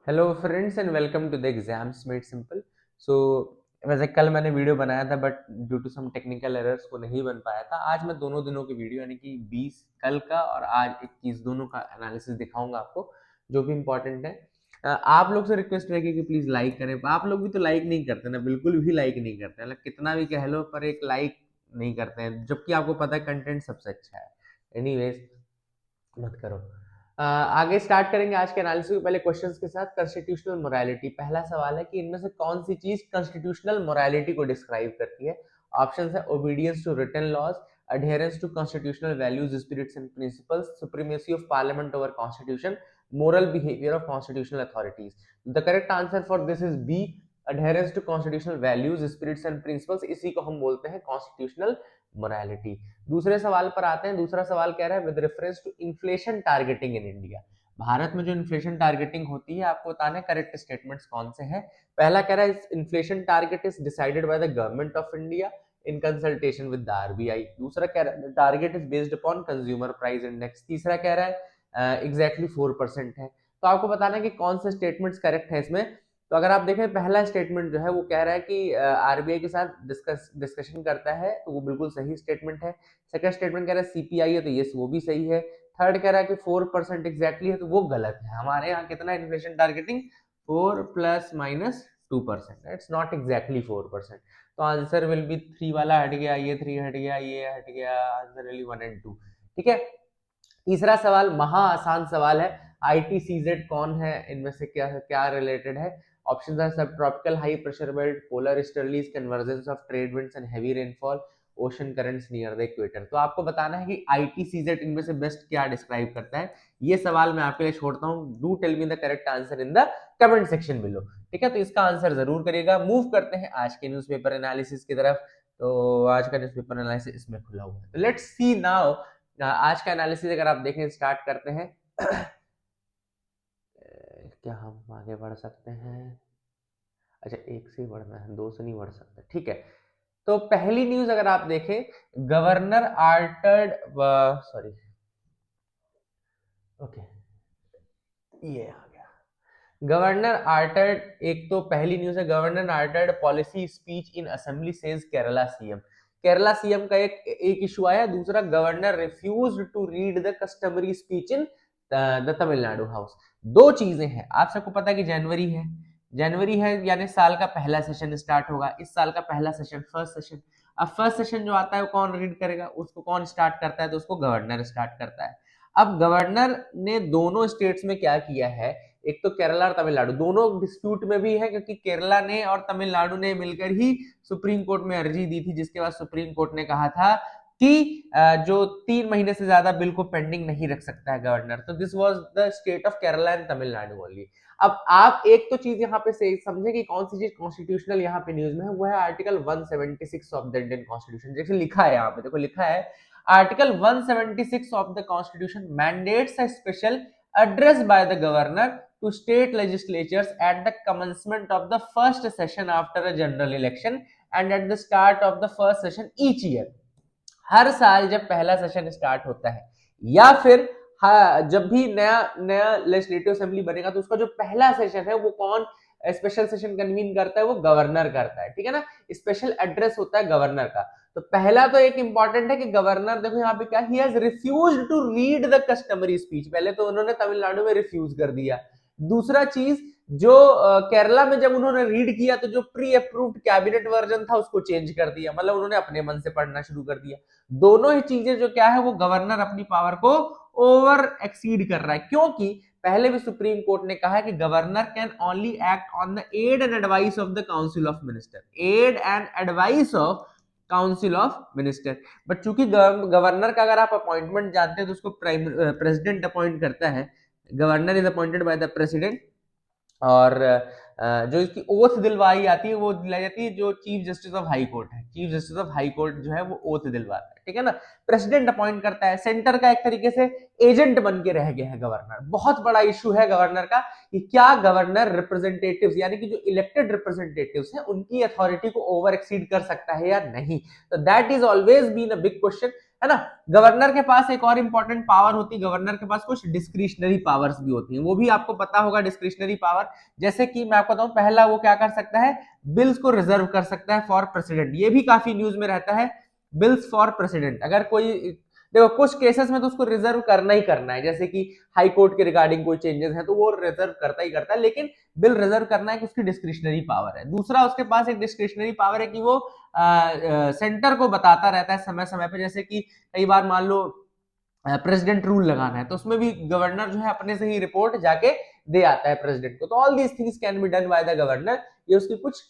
Hello friends and welcome to the exams made simple. So वैसे कल मैंने video बनाया था but due to some technical errors वो नहीं बन पाया था। आज मैं दोनों दिनों की वीडियो यानी कि 20 कल का और आज 21 दोनों का एनालिसिस दिखाऊंगा आपको, जो भी इंपॉर्टेंट है। आप लोग से रिक्वेस्ट रहेगी कि प्लीज लाइक करें। आप लोग भी तो लाइक नहीं करते ना, बिल्कुल भी लाइक नहीं करते, मतलब कितना भी कह लो पर एक लाइक नहीं करते हैं, जबकि आपको पता है कंटेंट सबसे अच्छा है। एनीवेज, मत करो। आगे स्टार्ट करेंगे आज के एनालिसिस के पहले क्वेश्चंस के साथ। कॉन्स्टिट्यूशनल मोरालिटी, पहला सवाल है कि इनमें से कौन सी चीज कॉन्स्टिट्यूशनल मोरालिटी को डिस्क्राइब करती है। ऑप्शन है obedience to written laws, adherence to constitutional values, spirits and principles, supremacy of parliament over constitution, moral behavior of constitutional authorities. The correct answer for this is B, adherence to constitutional values, spirits and principles। इसी को हम बोलते हैं constitutional morality। दूसरे सवाल पर आते हैं। दूसरा सवाल कह रहा है with reference to inflation targeting in India, Bharat में जो इन्फ्लेशन टारगेटिंग होती है आपको बताना है करेक्ट स्टेटमेंट्स कौन से हैं। पहला कह रहा है inflation target is decided by the government of India in consultation with the RBI. दूसरा कह रहा है target is based upon consumer price index. तीसरा कह रहा है एग्जैक्टली 4% है। तो आपको बताना है कि कौन से स्टेटमेंट्स करेक्ट है इसमें। तो अगर आप देखें पहला स्टेटमेंट जो है वो कह रहा है कि आरबीआई के साथ डिस्कशन करता है, तो वो बिल्कुल सही स्टेटमेंट है। सेकंड स्टेटमेंट कह रहा है सीपीआई है, तो ये वो भी सही है। थर्ड कह रहा है कि 4% एग्जैक्टली है, तो वो गलत है। हमारे यहाँ कितना inflation targeting 4 + -2%, it's not exactly 4%। तो आंसर विल बी 3 वाला हट गया, ये 3 हट गया, ये हट गया, आंसर विल बी 1 और 2। ठीक है। तीसरा सवाल महा आसान सवाल है। आईटीसीजेड कौन है, इनमें से क्या क्या रिलेटेड है। ऑप्शन है सब tropical high pressure belt, polar easterlies, convergence of trade winds and heavy rainfall, ocean currents near the equator. तो आपको बताना है कि आईटीसीजेड इनमें से बेस्ट क्या डिस्क्राइब करता है। ये सवाल मैं आपके लिए छोड़ता हूँ। Do tell me the correct answer in the comment section below. ठीक है, तो इसका आंसर जरूर करिएगा। मूव करते हैं आज के न्यूज़पेपर एनालिसिस की तरफ। तो आज का न्यूज़पेपर एनालिसिस इसमें खुला हुआ है, तो लेट्स सी नाउ। आज का एनालिसिस अगर आप देखें स्टार्ट करते हैं। क्या हम आगे बढ़ सकते हैं? अच्छा, एक से ही बढ़ना है, दो से नहीं बढ़ सकते। ठीक है, तो पहली न्यूज अगर आप देखें, गवर्नर आर्टर्ड, सॉरी, ओके, ये आ गया। गवर्नर आर्टर्ड, एक तो पहली न्यूज है governor आर्टर्ड policy speech in assembly says Kerala CM. Kerala CM का एक इशू आया। दूसरा, governor refused to read the customary speech in the Tamil Nadu house. दो चीजें हैं। आप सबको पता है कि जनवरी है यानी साल का पहला सेशन स्टार्ट होगा। इस साल का पहला सेशन फर्स्ट सेशन। अब फर्स्ट सेशन जो आता है वो कौन रीड करेगा, उसको कौन स्टार्ट करता है, तो उसको गवर्नर स्टार्ट करता है। अब गवर्नर ने दोनों स्टेट्स में क्या किया है, एक तो केरला और तमिलनाडु दोनों डिस्प्यूट में भी है, क्योंकि केरला ने और तमिलनाडु ने मिलकर ही सुप्रीम कोर्ट में अर्जी दी थी, जिसके बाद सुप्रीम कोर्ट ने कहा था कि जो 3 महीने से ज्यादा बिल को पेंडिंग नहीं रख सकता है गवर्नर। तो this was the state of Kerala and Tamil Nadu only. अब आप एक तो चीज यहाँ पे से समझे कि कौन सी चीज कॉन्स्टिट्यूशनल यहाँ पे न्यूज में है, वो है article 176 of the Indian constitution. जैसे लिखा है यहाँ पे, देखो लिखा है article 176 of the constitution mandates a special address by the governor to state legislatures at the commencement of the first session after a general election and at the start of the first session each year। हर साल जब पहला session start होता है या फिर जब भी नया नया लेजिस्लेटिव असेंबली बनेगा, तो उसका जो पहला सेशन है वो कौन स्पेशल सेशन कन्वीन करता है, वो गवर्नर करता है। ठीक है ना, स्पेशल एड्रेस होता है गवर्नर का। तो पहला तो एक इंपॉर्टेंट है कि गवर्नर, देखो यहाँ पे क्या, he has refused to read the customary speech. पहले तो उन्होंने तमिलनाडु में रिफ्यूज कर दिया। दूसरा चीज, जो केरला में जब उन्होंने रीड किया तो जो प्री अप्रूव्ड कैबिनेट वर्जन था उसको चेंज कर दिया, मतलब उन्होंने अपने मन से पढ़ना शुरू कर दिया। दोनों ही चीजें जो क्या है, वो गवर्नर अपनी पावर को ओवर एक्सीड कर रहा है, क्योंकि पहले भी सुप्रीम कोर्ट ने कहा है कि governor can only act on the aid and advice of the council of minister, aid and advice of council of minister. But चूंकि गवर्नर का अगर आप अपॉइंटमेंट जानते हैं तो उसको प्रेसिडेंट अपॉइंट करता है। Governor is appointed by the president. और जो इसकी ओथ दिलवाई आती है वो दिलाई जाती है जो chief justice of high court है। Chief justice of high court जो है वो ओथ दिलवाता है। ठीक है ना, प्रेसिडेंट अपॉइंट करता है। सेंटर का एक तरीके से एजेंट बन के रह गया है गवर्नर। बहुत बड़ा इशू है गवर्नर का कि क्या गवर्नर रिप्रेजेंटेटिव्स यानी कि जो इलेक्टेड रिप्रेजेंटेटिव्स हैं उनकी अथॉरिटी को ओवर एक्सीड कर सकता है या नहीं। तो that is always been a big question. है ना। गवर्नर के पास एक और इंपॉर्टेंट पावर होती है, गवर्नर के पास कुछ डिस्क्रिशनरी पावर्स भी होती हैं, वो भी आपको पता होगा डिस्क्रिशनरी पावर। जैसे कि मैं आपको बताऊं, पहला वो क्या कर सकता है, बिल्स को रिजर्व कर सकता है फॉर प्रेसिडेंट, ये भी काफी न्यूज में रहता है, बिल्स फॉर प्रेसिडेंट। अगर कोई, देखो कुछ केसेस में तो उसको रिजर्व करना ही करना है, जैसे कि हाई कोर्ट के रिगार्डिंग कोई चेंजेस हैं तो वो रिजर्व करता ही करता है, लेकिन बिल रिजर्व करना है कि उसकी डिस्क्रिशनरी पावर है। दूसरा उसके पास एक डिस्क्रिशनरी पावर है कि वो सेंटर को बताता रहता है समय समय पे, जैसे कि कई बार मान लो प्रेसिडेंट रूल लगाना है तो उसमें भी गवर्नर जो है अपने से ही रिपोर्ट जाके दे आता है प्रेसिडेंट को। तो all these things can be done by the governor, ये उसकी कुछ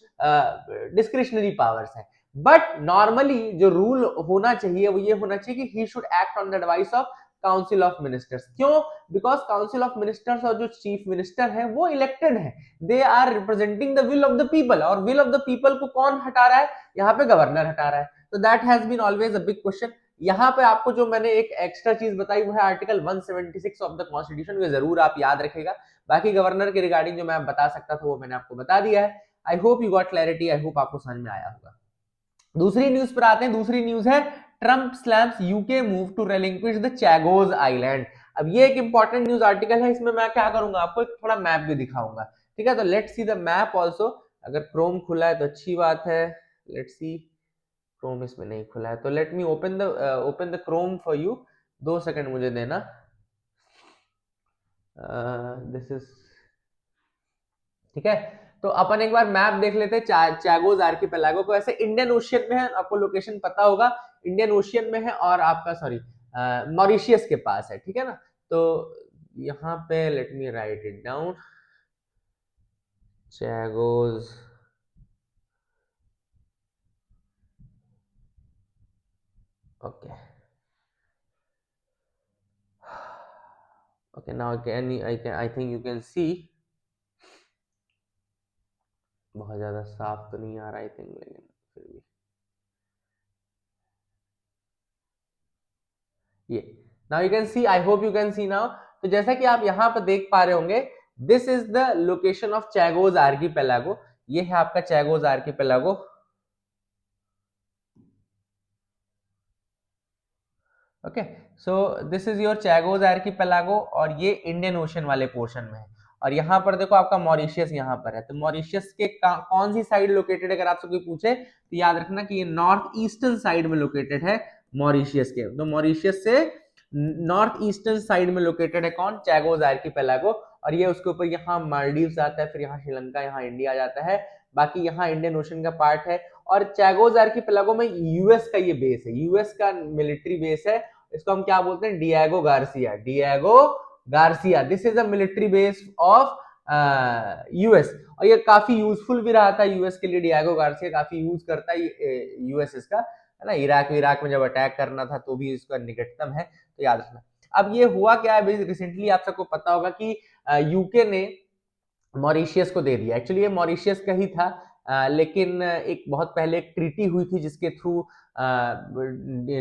डिस्क्रिशनरी पावर्स है। बट नॉर्मली जो रूल होना चाहिए वो ये होना चाहिए कि he should act on the advice of council of ministers. क्यों? बिकॉज काउंसिल ऑफ मिनिस्टर्स और जो चीफ मिनिस्टर है वो इलेक्टेड है, they are representing the will of the people, और विल ऑफ द पीपल को कौन हटा रहा है? यहाँ पे गवर्नर हटा रहा है। तो that has been always a big question. यहाँ पे आपको जो मैंने एक एक्स्ट्रा चीज बताई वो है आर्टिकल 176 ऑफ द कॉन्स्टिट्यूशन, ये जरूर आप याद रखेगा। बाकी गवर्नर के रिगार्डिंग जो मैं बता सकता था वो मैंने आपको बता दिया है। I hope you got clarity, I hope आपको समझ में आया होगा। दूसरी न्यूज पर आते हैं। दूसरी न्यूज है Trump slams UK move to relinquish the Chagos island. अब ये एक इंपॉर्टेंट न्यूज आर्टिकल है, इसमें मैं क्या करूंगा, आपको एक थोड़ा मैप भी दिखाऊंगा, ठीक है। तो let's see the map also. अगर क्रोम खुला है तो अच्छी बात है। लेट्स सी, क्रोम इसमें नहीं खुला है तो let me open the Chrome for you. 2 second मुझे देना। दिस इज, ठीक है। तो अपन एक बार मैप देख लेते हैं चैगोज आर्किपेलागो को। ऐसे इंडियन ओशियन में है, आपको लोकेशन पता होगा, इंडियन ओशियन में है और आपका सॉरी मॉरिशियस के पास है, ठीक है ना। तो यहाँ पे let me write it down, Chagos, okay okay, now I think you can see. बहुत ज्यादा साफ तो नहीं आ रहा आई थिंक, लेकिन फिर भी ये, now you can C, I hope you can C now. तो जैसा कि आप यहाँ पर देख पा रहे होंगे, this is the location of Chagos archipelago. ये है आपका Chagos archipelago. Okay, so this is your Chagos archipelago, और ये इंडियन ओशन वाले पोर्शन में है। और यहाँ पर देखो आपका मॉरिशियस यहाँ पर है। तो मॉरिशियस के कौन सी साइड लोकेटेड, अगर आपसे कोई पूछे तो याद रखना कि ये नॉर्थ ईस्टर्न साइड में लोकेटेड है मॉरिशियस के। तो मॉरिशियस से नॉर्थ ईस्टर्न साइड में लोकेटेड है कौन? चैगोज आर्किपेलागो। और ये उसके ऊपर यहाँ मालदीव्स आता है, फिर यहाँ श्रीलंका, यहाँ इंडिया आ जाता है। बाकी यहाँ इंडियन ओशन का पार्ट है। और चैगोज आर्किपेलागो में यूएस का ये बेस है, यूएस का मिलिट्री बेस है। इसको हम क्या बोलते हैं? Diego Garcia, Diego Garcia. This is a military base of US. और ये काफी यूजफुल भी रहा था यूएस के लिए, डिएगो गार्सिया काफी यूज करता है यूएस इसका, है ना। इराक में जब अटैक करना था तो भी इसका निकटतम है, तो याद रखना। अब ये हुआ क्या है, रिसेंटली आप सबको पता होगा कि यूके ने मॉरिशियस को दे दिया। एक्चुअली ये मॉरिशियस का ही था, लेकिन एक बहुत पहले एक ट्रीटी हुई थी जिसके थ्रू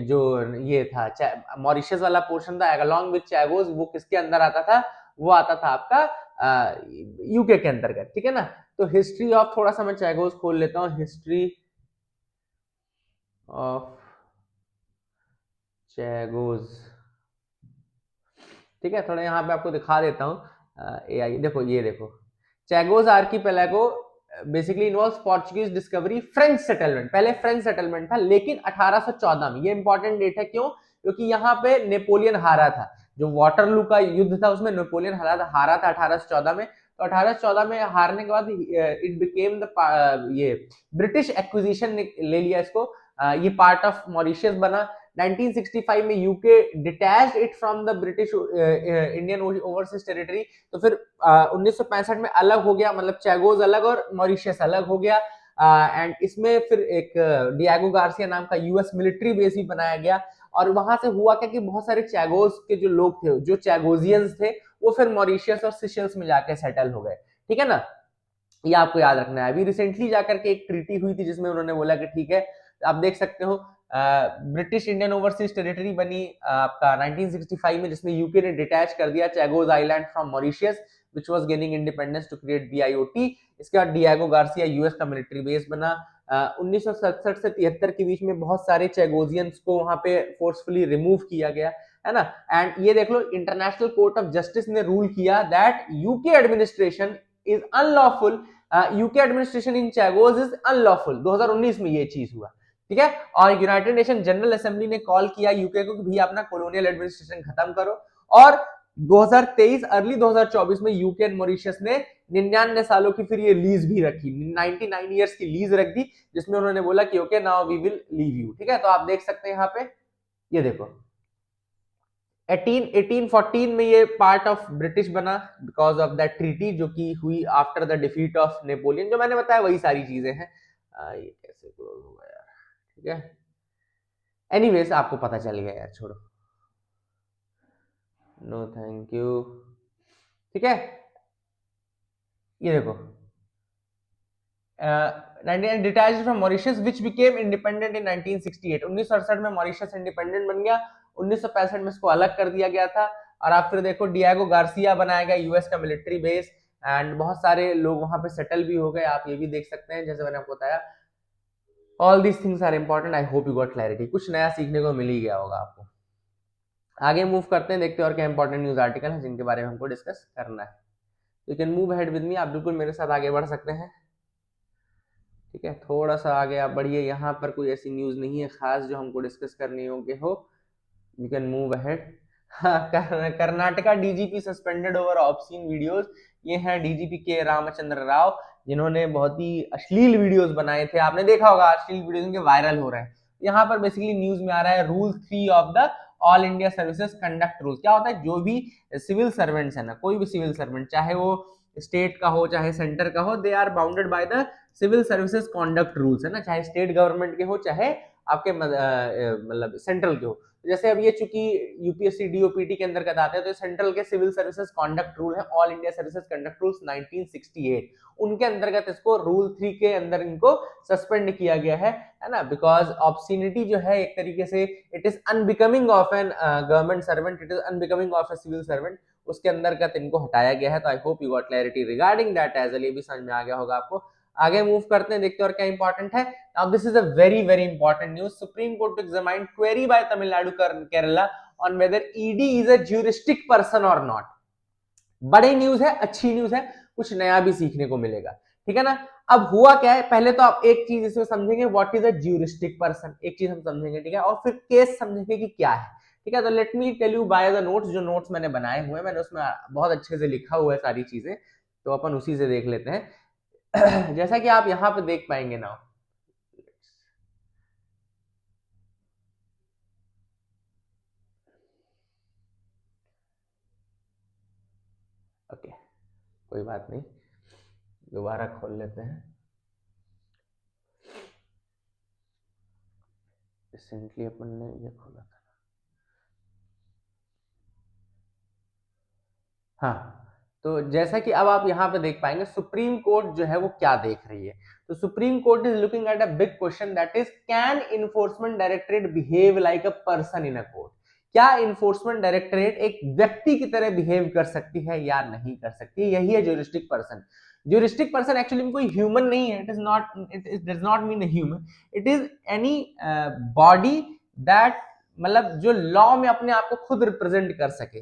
जो ये था मॉरिशियस वाला पोर्शन था अलोंग विद चैगोस, वो किसके अंदर आता था? वो आता था आपका यूके के अंतर्गत, ठीक है ना। तो हिस्ट्री ऑफ, थोड़ा सा मैं चैगोस खोल लेता हूँ, हिस्ट्री ऑफ चैगोस, ठीक है। थोड़ा यहाँ पे आपको दिखा देता हूँ एआई, देखो ये देखो, Chagos archipelago basically involves Portuguese discovery, French settlement. पहले फ्रेंच सेटलमेंट था, लेकिन 1814 में, ये इंपॉर्टेंट डेट है, क्यों? क्योंकि यहाँ पे नेपोलियन हारा था, जो वाटरलू का युद्ध था उसमें नेपोलियन हारा था 1814 में। तो 1814 में हारने के बाद इट बिकेम द ये ब्रिटिश एक्विजिशन ले लिया इसको, ये पार्ट ऑफ मॉरिशियस बना। 1965 में UK detached it from the British Indian overseas territory. तो फिर 1965 में अलग हो गया, मतलब चैगोज अलग और मॉरिशियस अलग हो गया। एंड इसमें फिर एक डिएगो गार्सिया नाम का यूएस मिलिट्री बेस भी बनाया गया। और वहां से हुआ क्या कि बहुत सारे चैगोज के जो लोग थे, जो चैगोजियंस थे, वो फिर मॉरिशियस और सिशल्स में जाके सेटल हो गए, ठीक है ना। ये आपको याद रखना है। अभी रिसेंटली जाकर के एक ट्रीटी हुई थी जिसमें उन्होंने बोला कि ठीक है, आप देख सकते हो ब्रिटिश इंडियन ओवरसीज टेरिटरी बनी आपका 1965 में, जिसमें यूके ने डिटैच कर दिया Chagos island from Mauritius which was gaining independence to create BIOT. इसके बाद डिएगो गार्सिया यूएस का मिलिट्री बेस बना। 1967 से 73 के बीच में बहुत सारे चेगोजियंस को वहां पे फोर्सफुली रिमूव किया गया, है ना। एंड ये देख लो, इंटरनेशनल कोर्ट ऑफ जस्टिस ने रूल किया that UK administration is unlawful, UK administration in Chagos is unlawful. 2019 में ये चीज हुआ, ठीक है। और यूनाइटेड नेशन जनरल असेंबली ने कॉल किया यूके को कि भैया अपना कॉलोनियल एडमिनिस्ट्रेशन खत्म करो। और 2023 अर्ली 2024 में यूके एंड मॉरिशस ने 99 सालों की फिर ये लीज भी रखी, 99 ईयर्स की लीज रख दी, जिसमें उन्होंने बोला कि okay now we will leave you, ठीक है। तो आप देख सकते हैं यहाँ पे, ये देखो 1814 में ये पार्ट ऑफ ब्रिटिश बना बिकॉज ऑफ दैट ट्रीटी जो कि हुई after the defeat of Napoleon. जो मैंने बताया वही सारी चीजें हैं। ये कैसे क्लोज होगा यार, ठीक है। एनीवेज आपको पता चल गया यार, छोड़ो, नो थैंक यू, ठीक है। ये देखो, detached from Mauritius which became independent in 1968। 1968 में मॉरिशस इंडिपेंडेंट बन गया, 1965 में इसको अलग कर दिया गया था। और आप फिर देखो डिएगो गार्सिया बनाया गया यूएस का मिलिट्री बेस, एंड बहुत सारे लोग वहां पे सेटल भी हो गए, आप ये भी देख सकते हैं जैसे मैंने आपको बताया। All these things are important, I hope you got clarity, कुछ नया सीखने को मिल ही गया होगा आपको। आगे मूव करते हैं, देखते हैं और क्या इंपॉर्टेंट न्यूज आर्टिकल है जिनके बारे में हमको डिस्कस करना है। You can move ahead with me, आप बिल्कुल मेरे साथ आगे बढ़ सकते हैं, ठीक है। थोड़ा सा आगे आप बढ़िए, यहाँ पर कोई ऐसी न्यूज नहीं है खास जो हमको डिस्कस करने योग्य हो। You can move ahead. Karnataka DGP suspended over obscene videos. ये हैं डीजीपी के रामचंद्र राव, जिन्होंने बहुत ही अश्लील वीडियोस बनाए थे। आपने देखा होगा अश्लील वीडियोस इनके वायरल हो रहे हैं। यहाँ पर बेसिकली न्यूज में आ रहा है rule 3 of the all India services conduct rule. क्या होता है, जो भी सिविल सर्वेंट्स है ना, कोई भी सिविल सर्वेंट चाहे वो स्टेट का हो चाहे सेंटर का हो, they are bounded by the civil services conduct rules, है ना। चाहे स्टेट गवर्नमेंट के हो चाहे आपके मतलब सेंट्रल के हो। जैसे अब ये चूंकि यूपीएससी डीओपीटी के अंतर्गत आते हैं, तो सेंट्रल के सिविल सर्विसेज कॉन्डक्ट रूल है all India services conduct rules 1968, उनके अंतर्गत इसको रूल 3 के अंदर इनको सस्पेंड किया गया है ना। बिकॉज ऑब्सिनिटी जो है एक तरीके से it is unbecoming of an government servant, it is unbecoming of a civil servant, उसके अंतर्गत इनको हटाया गया है। तो I hope you got clarity regarding that as well, ये भी समझ में आ गया होगा आपको। आगे मूव करते हैं, देखते हैं और क्या इंपॉर्टेंट है। Now this is a very very important news. Supreme Court to examine query by Tamil Nadu Kerala on whether ED is a juristic person or not. बड़ी न्यूज है, अच्छी न्यूज है, कुछ नया भी सीखने को मिलेगा, ठीक है ना। अब हुआ क्या है, पहले तो आप एक चीज इसमें समझेंगे, what is a juristic person, एक चीज हम समझेंगे, ठीक है। और फिर केस समझेंगे कि क्या है, ठीक है। तो let me tell you by the notes, जो नोट्स मैंने बनाए हुए हैं, मैंने उसमें बहुत अच्छे से लिखा हुआ है सारी चीजें, तो अपन उसी से देख लेते हैं। जैसा कि आप यहाँ पे देख पाएंगे ना, ओके कोई बात नहीं, दोबारा खोल लेते हैं। रिसेंटली अपन ने ये खोला था, हाँ। तो जैसा कि अब आप यहाँ पे देख पाएंगे, सुप्रीम कोर्ट जो है वो क्या देख रही है। तो supreme court is looking at a big question, that is can enforcement directorate behave like a person in a court. क्या इन्फोर्समेंट डायरेक्टरेट एक व्यक्ति की तरह बिहेव कर सकती है या नहीं कर सकती, यही है juristic person. Juristic person actually में कोई ह्यूमन नहीं है, it is not, it does not mean human, it is any body that, मतलब जो लॉ में अपने आप को खुद रिप्रेजेंट कर सके।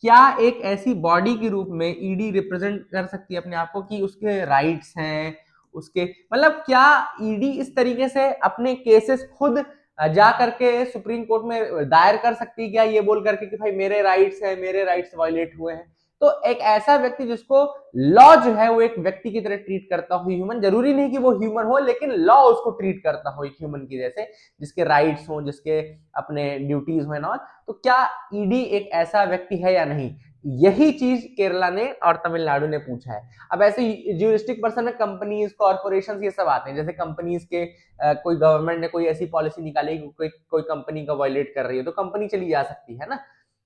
क्या एक ऐसी बॉडी के रूप में ईडी रिप्रेजेंट कर सकती है अपने आप को कि उसके राइट्स हैं, उसके मतलब क्या ईडी इस तरीके से अपने केसेस खुद जा करके सुप्रीम कोर्ट में दायर कर सकती है क्या, ये बोल करके कि भाई मेरे राइट्स हैं, मेरे राइट्स वायलेट हुए हैं। तो एक ऐसा व्यक्ति जिसको लॉ जो है वो एक व्यक्ति की तरह ट्रीट करता हो, ह्यूमन, जरूरी नहीं कि वो ह्यूमन हो, लेकिन लॉ उसको ट्रीट करता हो एक ह्यूमन की जैसे, जिसके राइट्स हो, जिसके अपने ड्यूटीज हो ना। तो क्या ईडी एक ऐसा व्यक्ति है या नहीं, यही चीज केरला ने और तमिलनाडु ने पूछा है। अब ऐसे ज्यूरिस्टिक पर्सन में कंपनीज, कॉर्पोरेशंस, ये सब आते हैं। जैसे कंपनीज के कोई गवर्नमेंट ने कोई ऐसी पॉलिसी निकाली, कोई कंपनी का वायलेट कर रही है, तो कंपनी चली जा सकती है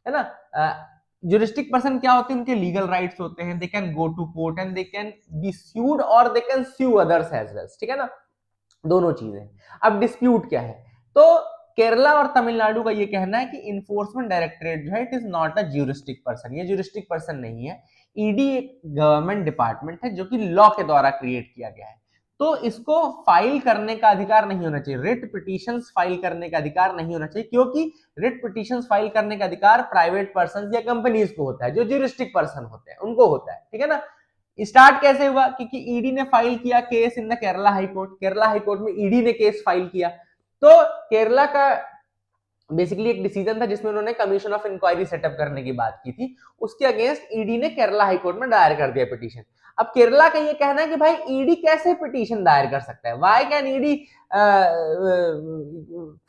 ना। ज्यूरिस्टिक पर्सन क्या होते हैं, उनके लीगल राइट्स होते हैं, they can go to court and they can be sued और they can sue others as well, ठीक है ना, दोनों चीजें। अब डिस्प्यूट क्या है, तो केरला और तमिलनाडु का ये कहना है कि इन्फोर्समेंट डायरेक्टरेट जो है it is not a juristic person, ये ज्यूरिस्टिक पर्सन नहीं है। ईडी एक गवर्नमेंट डिपार्टमेंट है जो कि लॉ के द्वारा क्रिएट किया गया है। तो इसको फाइल करने का अधिकार नहीं होना चाहिए, रिट पिटीशंस फाइल करने का अधिकार नहीं होना चाहिए, क्योंकि रिट पिटीशंस फाइल करने का अधिकार प्राइवेट पर्सन या कंपनीज को होता है, जो ज्यूरिस्टिक पर्सन होते हैं उनको होता है, ठीक है ना। स्टार्ट कैसे हुआ, क्योंकि ईडी ने फाइल किया case in the Kerala high court, Kerala high court में ईडी ने केस फाइल किया, तो केरला का बेसिकली एक डिसीजन था जिसमें उन्होंने कमीशन ऑफ इंक्वायरी सेटअप करने की बात की थी, उसके अगेंस्ट ईडी ने केरला हाईकोर्ट में दायर कर दिया पिटीशन। अब केरला का ये कहना है कि भाई ईडी कैसे पिटीशन दायर कर सकता है, why can ED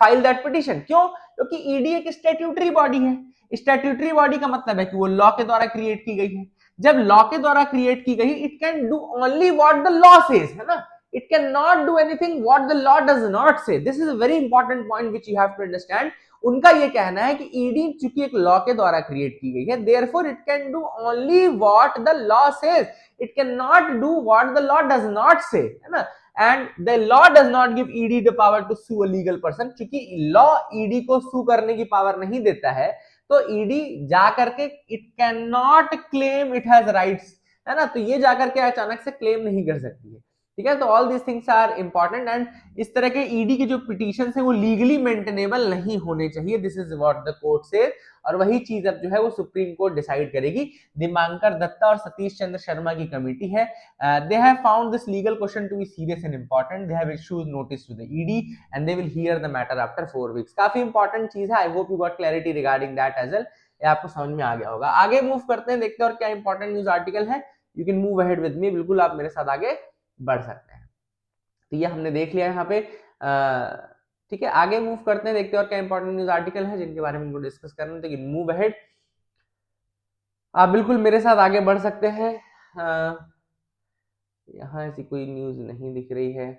file that petition, क्यों, क्योंकि ईडी एक स्टैट्यूटरी बॉडी है, स्टैट्यूटरी बॉडी का मतलब है कि वो लॉ के द्वारा क्रिएट की गई है, जब लॉ के द्वारा क्रिएट की गई it can do only what the law says, है ना, it cannot do anything what the law does not say. This is a very important point which you have to understand. उनका ये कहना है कि ईडी चूंकि एक लॉ के द्वारा क्रिएट की गई है, therefore it can do only what the law says, it cannot do what the law does not say, है ना, and the law does not give ED the power to sue a legal person, क्योंकि law ED को सू करने की power नहीं देता है, तो ईडी जा करके it can not claim it has rights, है ना, तो ये जाकर के अचानक से क्लेम नहीं कर सकती है, ठीक है। तो all this things are important, and इस तरह के ईडी के जो पिटीशन है वो लीगली मेंटेनेबल नहीं होने चाहिए, this is what the court says, और वही चीज अब जो है वो सुप्रीम कोर्ट डिसाइड करेगी। दीपांकर दत्ता और सतीश चंद्र शर्मा की कमेटी है, they have found this legal question to be serious and important, they have issued notice to the ED and they will hear the matter after 4 weeks. काफी इंपॉर्टेंट चीज है, I hope you got clarity regarding that as well, ये आपको समझ में आ गया होगा। आगे मूव करते हैं, देखते हैं और क्या इंपॉर्टेंट न्यूज आर्टिकल है, you can move ahead with me, बिल्कुल आप मेरे साथ आगे बढ़ सकते हैं। तो ये हमने देख लिया यहाँ पे, ठीक है, आगे मूव करते हैं, देखते हैं और क्या इंपॉर्टेंट न्यूज आर्टिकल है जिनके बारे में हमको डिस्कस करना है, तो मूव अहेड, आप बिल्कुल मेरे साथ आगे बढ़ सकते हैं। यहाँ ऐसी कोई न्यूज नहीं दिख रही है,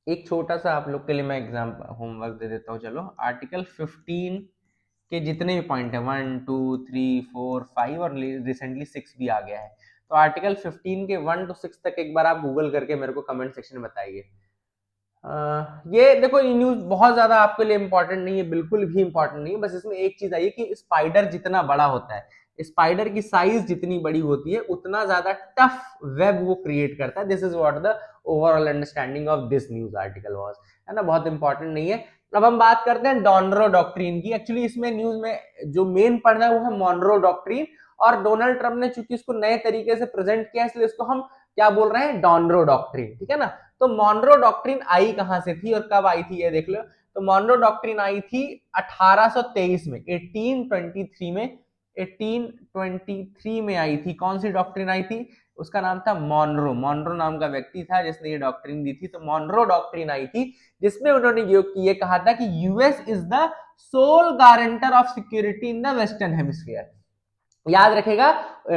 एक छोटा सा आप लोग के लिए मैं एग्जाम होमवर्क दे देता हूँ, चलो आर्टिकल 15 के जितने भी पॉइंट है 1 2 3 4 5 और रिसेंटली 6 भी आ गया है, तो आर्टिकल 15 के 1 to 6 तक एक बार आप गूगल करके मेरे को कमेंट सेक्शन में बताइए। ये देखो, ये न्यूज बहुत ज्यादा आपके लिए इंपॉर्टेंट नहीं है, बिल्कुल भी इंपॉर्टेंट नहीं है, बस इसमें एक चीज आई है कि स्पाइडर जितना बड़ा होता है, स्पाइडर की साइज जितनी बड़ी होती है उतना ज्यादा टफ वेब वो क्रिएट करता है, this is what the overall understanding of this news article was, है ना, बहुत इंपॉर्टेंट नहीं है। अब हम बात करते हैं डॉनरो डॉक्ट्रिन की, एक्चुअली इसमें न्यूज में जो मेन पढ़ना है वो है मॉनरो डॉक्ट्रिन, और डोनाल्ड ट्रम्प ने चूंकि इसको नए तरीके से प्रेजेंट किया इसलिए इसको हम क्या बोल रहे हैं, डॉनरो डॉक्ट्रिन, ठीक है ना। तो मॉनरो डॉक्ट्रिन आई कहां से थी और कब आई थी ये देख लो, तो मॉनरो डॉक्ट्रिन आई थी 1823 में, 1823 में, 1823 में आई थी। कौन सी डॉक्ट्रिन आई थी, उसका नाम था मॉनरो, मॉनरो नाम का व्यक्ति था जिसने ये डॉक्ट्रिन दी थी, तो मॉनरो डॉक्ट्रिन आई थी जिसमें उन्होंने ये कहा था कि US is the sole guarantor of security in the western hemisphere. याद रखेगा,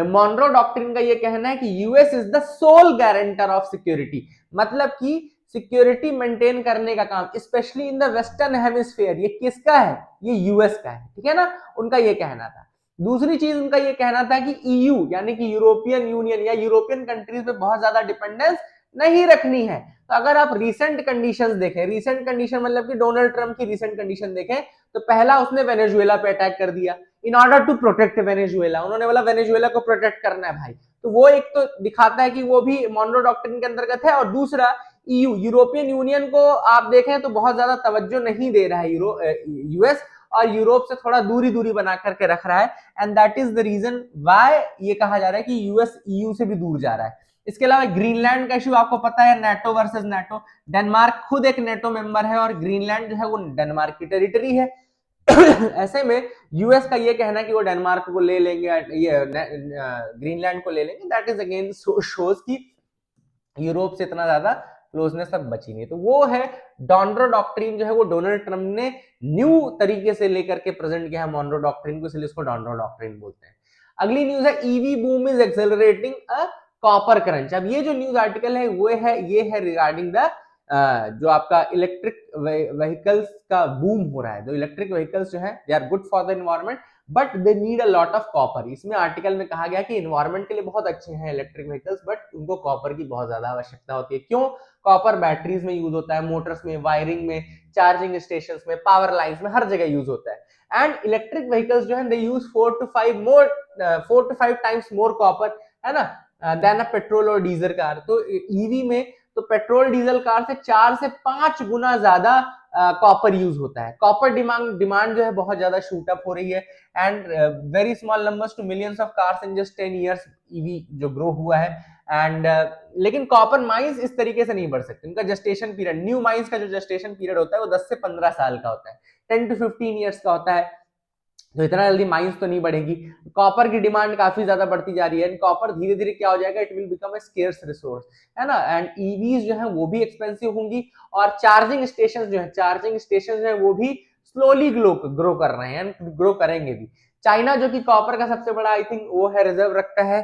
मॉनरो डॉक्ट्रिन का ये कहना है कि US is the sole guarantor of security, मतलब कि सिक्योरिटी मेंटेन करने का काम specially in the western hemisphere ये किसका है, ये यूएस का है, ठीक है ना, उनका ये कहना था। दूसरी चीज उनका ये कहना था कि ईयू यानी कि यूरोपियन यूनियन या यूरोपियन कंट्रीज पे बहुत ज्यादा डिपेंडेंस नहीं रखनी है। तो अगर आप रिसेंट कंडीशंस देखें, रिसेंट कंडीशन मतलब कि डोनाल्ड ट्रम्प की रिसेंट कंडीशन देखें, तो पहला उसने वेनेजुएला पे अटैक कर दिया in order to protect Venezuela, उन्होंने बोला वेनेजुएला को प्रोटेक्ट करना है भाई, तो वो एक तो दिखाता है कि वो भी मॉनरो डॉक्ट्रिन के अंतर्गत है। और दूसरा ईयू यूरोपियन यूनियन को आप देखें तो बहुत ज्यादा तवज्जो नहीं दे रहा है यूएस, और यूरोप से थोड़ा दूरी दूरी बना करके रख रहा है, and that is the reason why ये कहा जा रहा है कि यूएस ईयू से भी दूर जा रहा है। इसके अलावा ग्रीनलैंड का इश्यू आपको पता है, नाटो वर्सेस नाटो, डेनमार्क खुद एक नाटो मेंबर है और ग्रीनलैंड जो है वो डेनमार्क की टेरिटरी है। ऐसे में यूएस का ये कहना है कि वो डेनमार्क को ले लेंगे, ये ग्रीनलैंड को ले लेंगे, दैट इज अगेन शोज की यूरोप से इतना ज्यादा क्लोजनेस अब बची नहीं। तो वो है डॉनरो डॉक्ट्रिन, जो है वो डोनाल्ड ट्रम्प ने न्यू तरीके से लेकर के प्रेजेंट किया है मॉनरो डॉक्ट्रिन को, इसलिए इसको डॉनरो डॉक्ट्रिन बोलते हैं। अगली न्यूज है EV boom is accelerating a copper crunch. अब ये जो न्यूज आर्टिकल है वो है, ये है रिगार्डिंग द जो आपका इलेक्ट्रिक व्हीकल्स का बूम हो रहा है। जो इलेक्ट्रिक व्हीकल्स जो है they are good for the environment but they need a lot of copper. इसमें आर्टिकल में कहा गया कि एनवायरमेंट के लिए बहुत अच्छे हैं इलेक्ट्रिक व्हीकल्स, बट उनको कॉपर की बहुत ज्यादा आवश्यकता होती है। क्यों? कॉपर बैटरीज में यूज होता है, मोटर्स में, वायरिंग में, चार्जिंग स्टेशन में, पावर लाइन्स में, हर जगह यूज होता है। एंड इलेक्ट्रिक व्हीकल्स जो है they use 4 to 5 times more copper, है ना। देन अ पेट्रोल और डीजल कार। तो ईवी में तो पेट्रोल डीजल कार से 4 से 5 गुना ज्यादा कॉपर यूज होता है। कॉपर डिमांड जो है बहुत ज्यादा शूट अप हो रही है, and very small numbers to millions of cars in just 10 years EV जो ग्रो हुआ है। एंड लेकिन कॉपर माइंस इस तरीके से नहीं बढ़ सकते, उनका जस्टेशन पीरियड, न्यू माइंस का जो जस्टेशन पीरियड होता है वो 10 से 15 साल का होता है, 10 to 15 ईयर्स का होता है। तो इतना जल्दी माइंस तो नहीं बढ़ेगी। कॉपर की डिमांड काफी ज्यादा बढ़ती जा रही है, कॉपर धीरे धीरे क्या हो जाएगा, it will become a scarce resource, है ना। एंड ईवीज जो है वो भी एक्सपेंसिव होंगी, और चार्जिंग स्टेशन जो है वो भी स्लोली ग्रो कर रहे हैं, ग्रो करेंगे भी। चाइना जो कि कॉपर का सबसे बड़ा आई थिंक वो है रिजर्व रखता है,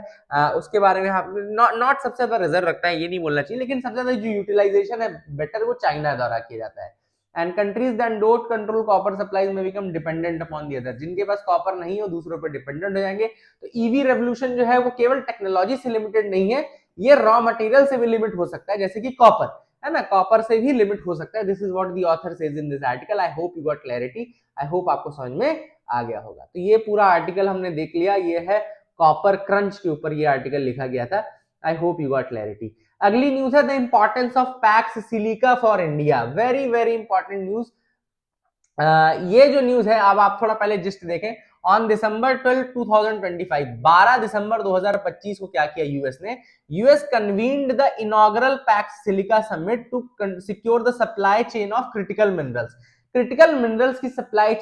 उसके बारे में नॉट सबसे ज्यादा रिजर्व रखता है ये नहीं बोलना चाहिए, लेकिन सबसे ज्यादा जो यूटिलाइजेशन है बेटर वो चाइना द्वारा किया जाता है। And countries that don't control copper supplies में become dependent upon the other, जिनके पास कॉपर नहीं हो दूसरों पर डिपेंडेंट हो जाएंगे। तो ईवी रेवोल्यूशन जो है वो केवल टेक्नोलॉजी से लिमिटेड नहीं है, ये रॉ मटेरियल से भी लिमिट हो सकता है, जैसे कि कॉपर, है ना, कॉपर से भी लिमिट हो सकता है। This is what the author says in this article. I hope you got clarity, I hope आपको समझ में आ गया होगा। तो ये पूरा आर्टिकल हमने देख लिया, ये है कॉपर क्रंच के ऊपर ये आर्टिकल लिखा गया था। आई होप यू गॉट क्लैरिटी। अगली न्यूज है the importance of PACS silica for India. Very very important news. ये जो न्यूज है, अब आप थोड़ा पहले जिस्ट देखें। ऑन दिसंबर 12 2025, 12 दिसंबर 2025 को क्या किया यूएस ने, US convened the inaugural Pax Silica summit to secure the supply chain of critical minerals. Critical minerals की सप्लाई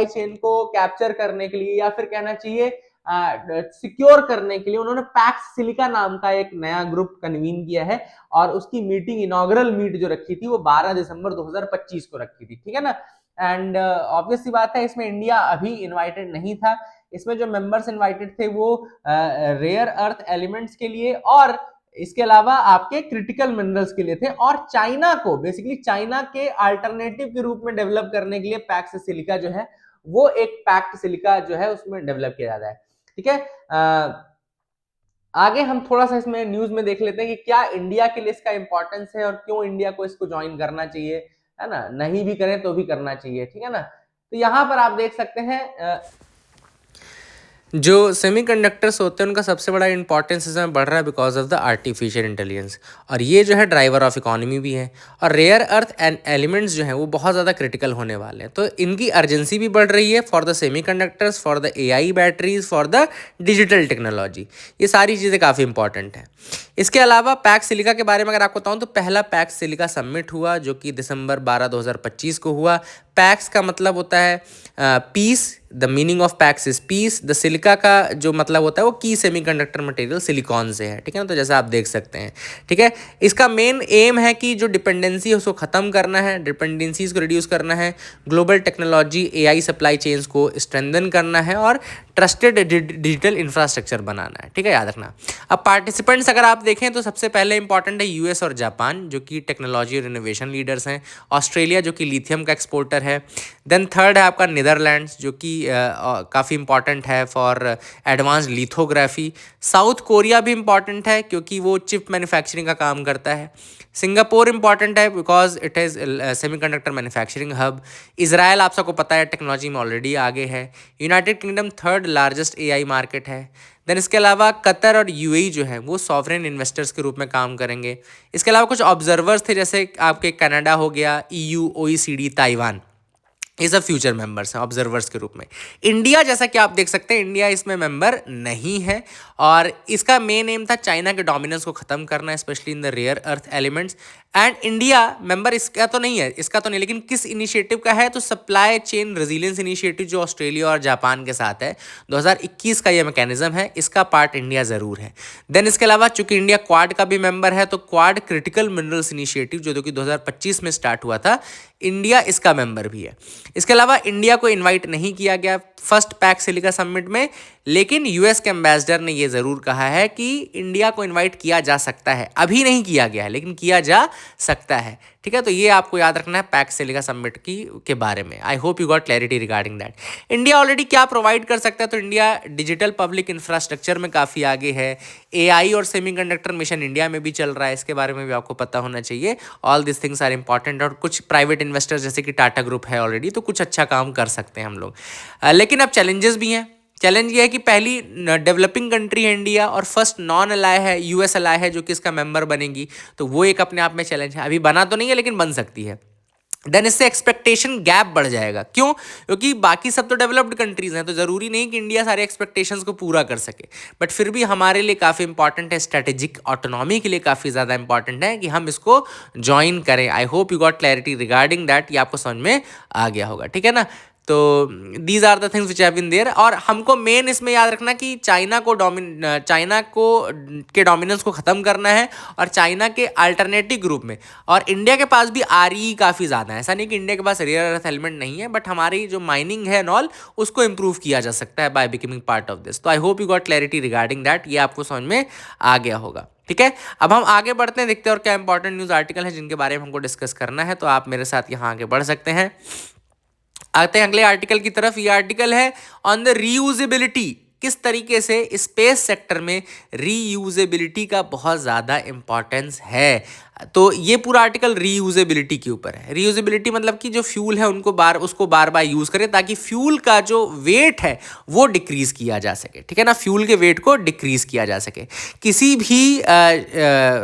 चेन को कैप्चर करने के लिए, या फिर कहना चाहिए सिक्योर करने के लिए, उन्होंने पैक्स सिलिका नाम का एक नया ग्रुप कन्वीन किया है, और उसकी मीटिंग इनॉग्रल मीट जो रखी थी वो 12 दिसंबर 2025 को रखी थी, ठीक है ना। एंड ऑब्वियस सी बात है, इसमें इंडिया अभी इनवाइटेड नहीं था। इसमें जो मेंबर्स इनवाइटेड थे वो रेयर अर्थ एलिमेंट्स के लिए, और इसके अलावा आपके क्रिटिकल मिनरल्स के लिए थे, और चाइना को बेसिकली चाइना के अल्टरनेटिव के रूप में डेवलप करने के लिए पैक्स सिलिका जो है वो एक पैक्ट सिलिका जो है उसमें डेवलप किया जाता है, ठीक है। आगे हम थोड़ा सा इसमें न्यूज में देख लेते हैं कि क्या इंडिया के लिए इसका इंपॉर्टेंस है, और क्यों इंडिया को इसको ज्वाइन करना चाहिए, है ना, नहीं भी करें तो भी करना चाहिए, ठीक है ना। तो यहां पर आप देख सकते हैं जो सेमीकंडक्टर्स होते हैं उनका सबसे बड़ा इंपॉर्टेंस इसमें बढ़ रहा है because of the artificial intelligence, और ये जो है ड्राइवर ऑफ इकोनॉमी भी है, और रेयर अर्थ एंड एलिमेंट्स जो हैं वो बहुत ज़्यादा क्रिटिकल होने वाले हैं, तो इनकी अर्जेंसी भी बढ़ रही है for the semiconductors, for the AI batteries, for the digital technology. ये सारी चीज़ें काफ़ी इंपॉर्टेंट हैं। इसके अलावा पैक्स सिलिका के बारे में अगर आपको बताऊं तो पहला पैक्स सिलिका समिट हुआ जो कि दिसंबर 12 2025 को हुआ। पैक्स का मतलब होता है peace, the meaning of Pax is peace. The silica का जो मतलब होता है वो की सेमीकंडक्टर मटेरियल सिलिकॉन से है, ठीक है ना, तो जैसा आप देख सकते हैं, ठीक है। इसका मेन एम है कि जो डिपेंडेंसी है उसको ख़त्म करना है, डिपेंडेंसीज को रिड्यूस करना है, global technology AI supply chains को स्ट्रेंथन करना है, और ट्रस्टेड डिजिटल इंफ्रास्ट्रक्चर बनाना है, ठीक है, याद रखना। अब पार्टिसिपेंट्स अगर आप देखें तो सबसे पहले इंपॉर्टेंट है यूएस और जापान जो कि टेक्नोलॉजी और इनोवेशन लीडर्स हैं, ऑस्ट्रेलिया जो कि लिथियम का एक्सपोर्टर है, देन थर्ड है आपका नीदरलैंड्स जो कि काफ़ी इंपॉर्टेंट है for advance lithography, south Korea भी इंपॉर्टेंट है क्योंकि वो चिप मैन्युफैक्चरिंग का काम करता है, सिंगापुर इंपॉर्टेंट है because it is semiconductor manufacturing hub, Israel आप सबको पता है टेक्नोलॉजी में ऑलरेडी आगे है, United kingdom third largest AI market है, देन इसके अलावा कतर और यूएई जो है वो सॉवरेन इन्वेस्टर्स के रूप में काम करेंगे। इसके अलावा कुछ ऑब्जर्वर्स थे जैसे आपके कनाडा हो गया, ईयू, ओईसीडी, ताइवान, ये सब फ्यूचर मेंबर्स हैं ऑब्जर्वर्स के रूप में। इंडिया जैसा कि आप देख सकते हैं इंडिया इसमें मेंबर नहीं है, और इसका मेन एम था चाइना के डोमिनेंस को ख़त्म करना, specially in the rare earth elements. And India member इसका तो नहीं है, लेकिन किस इनिशिएटिव का है, तो सप्लाई चेन रेजिलियंस इनिशिएटिव जो ऑस्ट्रेलिया और जापान के साथ है, 2021 का ये मैकेनिज्म है, इसका पार्ट इंडिया ज़रूर है। देन इसके अलावा चूंकि इंडिया क्वाड का भी मेंबर है, तो क्वाड क्रिटिकल मिनरल्स इनिशिएटिव जो कि 2025 में स्टार्ट हुआ था, इंडिया इसका मेंबर भी है। इसके अलावा इंडिया को इनवाइट नहीं किया गया फर्स्ट पैक्स सिलिका समिट में, लेकिन यूएस के एम्बेसडर ने ये ज़रूर कहा है कि इंडिया को इनवाइट किया जा सकता है, अभी नहीं किया गया है लेकिन किया जा सकता है, ठीक है। तो ये आपको याद रखना है पैक्स सिलिका समिट के बारे में। आई hope you got clarity regarding that. India already क्या प्रोवाइड कर सकता है, तो इंडिया डिजिटल पब्लिक इंफ्रास्ट्रक्चर में काफ़ी आगे है, एआई और सेमीकंडक्टर मिशन इंडिया में भी चल रहा है, इसके बारे में भी आपको पता होना चाहिए। All this things are important, और कुछ प्राइवेट इन्वेस्टर्स जैसे कि टाटा ग्रुप है ऑलरेडी, तो कुछ अच्छा काम कर सकते हैं हम लोग। लेकिन अब चैलेंजेस भी हैं, चैलेंज ये है कि पहली डेवलपिंग कंट्री है इंडिया और फर्स्ट नॉन अलाय है, यूएस अलाय है जो कि इसका मेंबर बनेगी, तो वो एक अपने आप में चैलेंज है। अभी बना तो नहीं है लेकिन बन सकती है। देन इससे एक्सपेक्टेशन गैप बढ़ जाएगा। क्यों? क्योंकि बाकी सब तो डेवलप्ड कंट्रीज हैं, तो जरूरी नहीं कि इंडिया सारे एक्सपेक्टेशंस को पूरा कर सके, बट फिर भी हमारे लिए काफ़ी इंपॉर्टेंट है, स्ट्रेटेजिक ऑटोनॉमी के लिए काफ़ी ज़्यादा इंपॉर्टेंट है कि हम इसको ज्वाइन करें। आई hope you got clarity regarding that, ये आपको समझ में आ गया होगा, ठीक है ना। तो these are the things which have been there. और हमको मेन इसमें याद रखना कि चाइना को के डोमिनेंस को ख़त्म करना है और चाइना के अल्टरनेटिव ग्रुप में। और इंडिया के पास भी आरई काफ़ी ज़्यादा है, ऐसा नहीं कि इंडिया के पास रेयर अर्थ एलिमेंट नहीं है, बट हमारी जो माइनिंग है नॉल उसको इंप्रूव किया जा सकता है by becoming part of this. तो I hope you got clarity regarding that, ये आपको समझ में आ गया होगा, ठीक है। अब हम आगे बढ़ते हैं, देखते हैं और क्या इंपॉर्टेंट न्यूज़ आर्टिकल है जिनके बारे में हमको डिस्कस करना है। तो आप मेरे साथ यहाँ आगे बढ़ सकते हैं। आते हैं अगले आर्टिकल की तरफ। ये आर्टिकल है ऑन द रीयूजेबिलिटी, किस तरीके से स्पेस सेक्टर में रीयूजेबिलिटी का बहुत ज़्यादा इंपॉर्टेंस है। तो ये पूरा आर्टिकल रीयूजेबिलिटी के ऊपर है। रीयूजेबिलिटी मतलब कि जो फ्यूल है उसको बार बार यूज़ करें ताकि फ्यूल का जो वेट है वो डिक्रीज़ किया जा सके, ठीक है ना। फ्यूल के वेट को डिक्रीज़ किया जा सके। किसी भी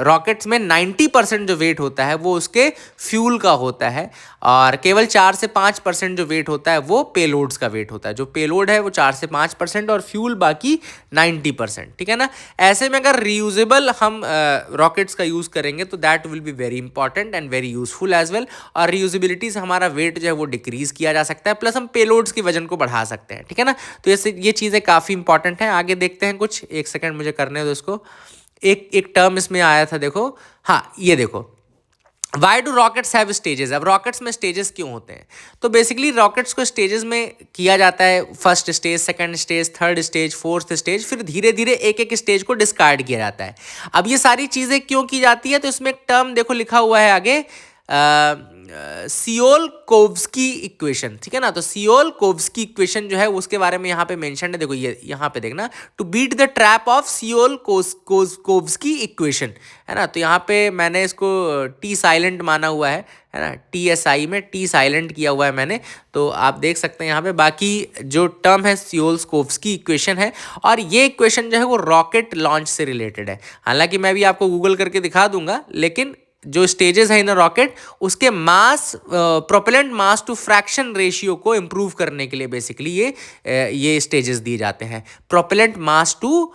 रॉकेट्स में 90% जो वेट होता है वो उसके फ्यूल का होता है और केवल 4 से 5% जो वेट होता है वो पेलोड्स का वेट होता है। जो पेलोड है वो 4 से 5% और फ्यूल बाकी 90%, ठीक है ना। ऐसे में अगर रीयूजेबल हम रॉकेट्स का यूज़ करेंगे तो that will be very important and very useful as well. और रीयूजेबिलिटी से हमारा वेट जो है वो डिक्रीज किया जा सकता है, प्लस हम पेलोड्स के वजन को बढ़ा सकते हैं, ठीक है ना। तो ये चीज़ें काफ़ी इंपॉर्टेंट हैं। आगे देखते हैं कुछ, एक सेकेंड मुझे करने दो इसको। एक टर्म इसमें आया था, देखो, हाँ ये देखो, why do rockets have stages. अब रॉकेट्स में स्टेजेस क्यों होते हैं? तो बेसिकली रॉकेट्स को स्टेजेस में किया जाता है, first stage, second stage, third stage, fourth stage, फिर धीरे धीरे एक एक स्टेज को डिस्कार्ड किया जाता है। अब ये सारी चीज़ें क्यों की जाती है? तो इसमें एक टर्म देखो लिखा हुआ है आगे, सियोल-कोव्स्की इक्वेशन, ठीक है ना। तो सियोल-कोव्स्की इक्वेशन जो है उसके बारे में यहाँ पे मेंशन है, देखो ये यहाँ पे देखना, to beat the trap of Tsiolkovsky equation, है ना। तो यहाँ पे मैंने इसको टी साइलेंट माना हुआ है ना, TSI में टी साइलेंट किया हुआ है मैंने। तो आप देख सकते हैं यहाँ पे, बाकी जो टर्म है सियोल-कोव्स्की इक्वेशन है और ये इक्वेशन जो है वो रॉकेट लॉन्च से रिलेटेड है। हालांकि मैं भी आपको गूगल करके दिखा दूंगा, लेकिन जो स्टेजेस है इन रॉकेट उसके mass, propellant mass to fraction ratio को इम्प्रूव करने के लिए बेसिकली ये स्टेजेस दिए जाते हैं। Propellant to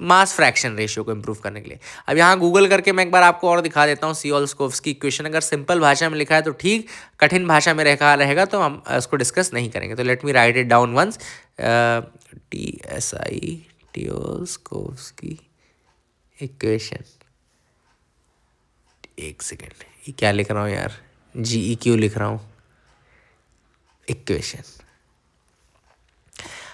mass fraction ratio को इम्प्रूव करने के लिए। अब यहाँ गूगल करके मैं एक बार आपको और दिखा देता हूँ सियोल-कोव्स्की इक्वेशन। अगर सिंपल भाषा में लिखा है तो ठीक, कठिन भाषा में रहेगा तो हम इसको डिस्कस नहीं करेंगे। तो let me write it down once. TSI, Tsiolkovsky equation. एक सेकेंड, ये क्या लिख रहा हूँ यार, GEQ लिख रहा हूँ, इक्वेशन।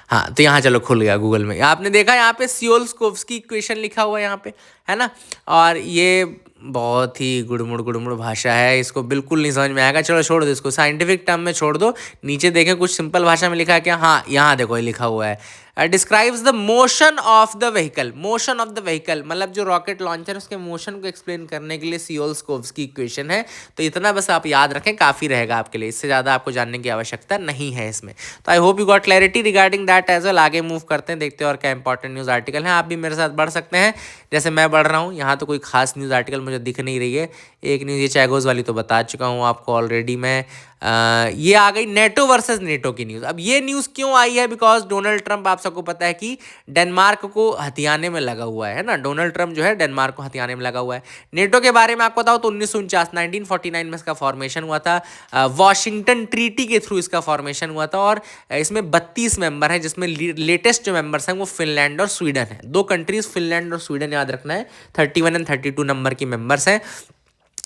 हाँ, तो यहाँ चलो खुल गया गूगल में। आपने देखा यहाँ पे सियोल-कोव्स्की इक्वेशन लिखा हुआ है यहाँ पे, है ना। और ये बहुत ही गुड़मुड़ भाषा है, इसको बिल्कुल नहीं समझ में आएगा। चलो छोड़ दो इसको, साइंटिफिक टर्म में छोड़ दो। नीचे देखें कुछ सिंपल भाषा में लिखा है क्या? हाँ, यहाँ देखो ये लिखा हुआ है, describes the motion of the vehicle. Motion of the vehicle मतलब जो रॉकेट लॉन्चर उसके मोशन को एक्सप्लेन करने के लिए सियोल-कोव्स्की इक्वेशन है। तो इतना बस आप याद रखें, काफ़ी रहेगा आपके लिए, इससे ज़्यादा आपको जानने की आवश्यकता नहीं है इसमें। तो I hope you got clarity regarding that as well. आगे मूव करते हैं, देखते हैं और क्या इंपॉर्टेंट न्यूज़ आर्टिकल है। आप भी मेरे साथ बढ़ सकते हैं जैसे मैं बढ़ रहा हूँ। यहाँ तो कोई खास न्यूज़ आर्टिकल मुझे दिख नहीं रही है। एक न्यूज़ ये चैगोज़ वाली तो बता चुका हूँ आपको ऑलरेडी मैं। ये आ गई नेटो वर्सेस नेटो की न्यूज़। अब ये न्यूज़ क्यों आई है? बिकॉज डोनाल्ड ट्रंप, आप सबको पता है कि डेनमार्क को हथियाने में लगा हुआ है ना। डोनाल्ड ट्रंप जो है डेनमार्क को हथियाने में लगा हुआ है। नेटो के बारे में आपको बताओ तो 1949 में इसका फॉर्मेशन हुआ था। वॉशिंगटन ट्रीटी के थ्रू इसका फॉर्मेशन हुआ था और इसमें 32 मेंबर हैं, जिसमें लेटेस्ट जो मेंबर्स हैं वो फिनलैंड और स्वीडन है। दो कंट्रीज फिनलैंड और स्वीडन याद रखना है। 31 एंड 32 नंबर की मेंबर्स हैं।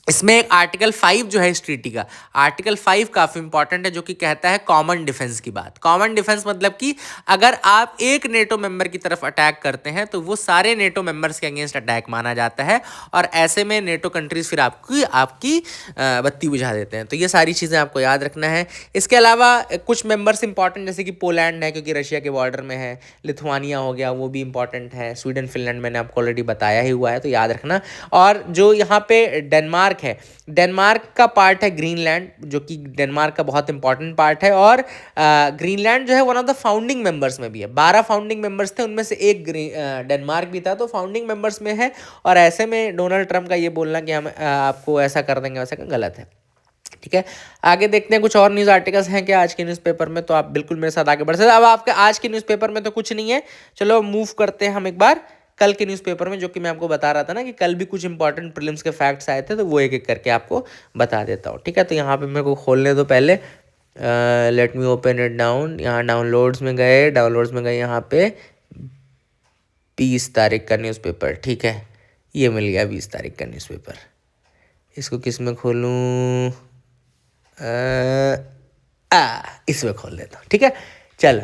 इसमें एक आर्टिकल 5 जो है इस ट्रीटी का, आर्टिकल 5 काफ़ी इंपॉर्टेंट है, जो कि कहता है कॉमन डिफेंस की बात। कॉमन डिफेंस मतलब कि अगर आप एक नेटो मेंबर की तरफ अटैक करते हैं तो वो सारे नेटो मेंबर्स के अगेंस्ट अटैक माना जाता है और ऐसे में नेटो कंट्रीज फिर आपकी बत्ती बुझा देते हैं। तो ये सारी चीज़ें आपको याद रखना है। इसके अलावा कुछ मेंबर्स इंपॉर्टेंट जैसे कि पोलैंड है, क्योंकि रशिया के बॉर्डर में है। लिथुआनिया हो गया, वो भी इंपॉर्टेंट है। स्वीडन फिनलैंड मैंने आपको ऑलरेडी बताया ही हुआ है, तो याद रखना। और जो यहाँ पे डेनमार्क डेनमार्क है, डेनमार्क का पार्ट है ग्रीनलैंड, जो कि डेनमार्क का बहुत इंपॉर्टेंट पार्ट है। और ग्रीनलैंड जो है one of the founding members में भी है। 12 फाउंडिंग मेंबर्स थे, उनमें से एक डेनमार्क भी था, तो फाउंडिंग मेंबर्स में है। और ऐसे में डोनाल्ड ट्रंप का ये बोलना कि हम आपको ऐसा कर देंगे वैसा गलत है। ठीक है, आगे देखते हैं कुछ और न्यूज़ आर्टिकल्स हैं क्या आज के न्यूज़पेपर में, तो आप बिल्कुल मेरे साथ आगे बढ़ सकते हैं। अब आपके आज के न्यूज़पेपर में तो कुछ नहीं है, चलो मूव करते हैं हम एक बार कल के न्यूज़पेपर में, जो कि मैं आपको बता रहा था ना कि कल भी कुछ इंपॉर्टेंट प्रीलिम्स के फैक्ट्स आए थे, तो वो एक एक करके आपको बता देता हूँ। ठीक है, तो यहाँ पे मेरे को खोलने दो पहले, late me open it down. यहाँ डाउनलोड्स में गए यहाँ पे 20 तारीख का न्यूज़पेपर। ठीक है, ये मिल गया 20 तारीख का न्यूज़पेपर। इसको किस में खोलूँ? इसमें खोल लेता हूँ। ठीक है, चलो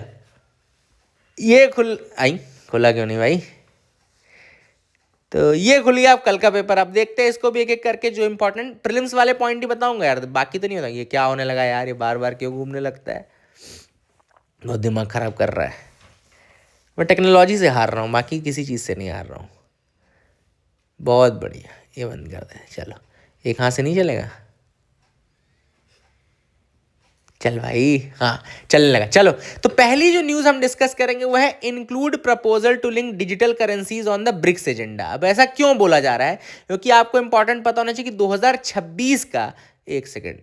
ये खुला क्यों नहीं भाई? तो ये खुल गया। आप कल का पेपर आप देखते हैं, इसको भी एक एक करके जो इंपॉर्टेंट प्रीलिम्स वाले पॉइंट ही बताऊंगा यार, बाकी तो नहीं होता। ये क्या होने लगा यार, ये बार बार क्यों घूमने लगता है, बहुत दिमाग खराब कर रहा है। मैं टेक्नोलॉजी से हार रहा हूँ, बाकी किसी चीज़ से नहीं हार रहा हूँ। बहुत बढ़िया, ये बंद कर दे। चलो, एक हाथ से नहीं चलेगा, चल भाई, हाँ चलने लगा। चलो, तो पहली जो न्यूज़ हम डिस्कस करेंगे वो है include proposal to link digital currencies on the BRICS agenda. अब ऐसा क्यों बोला जा रहा है? क्योंकि आपको इंपॉर्टेंट पता होना चाहिए कि 2026 का, एक सेकेंड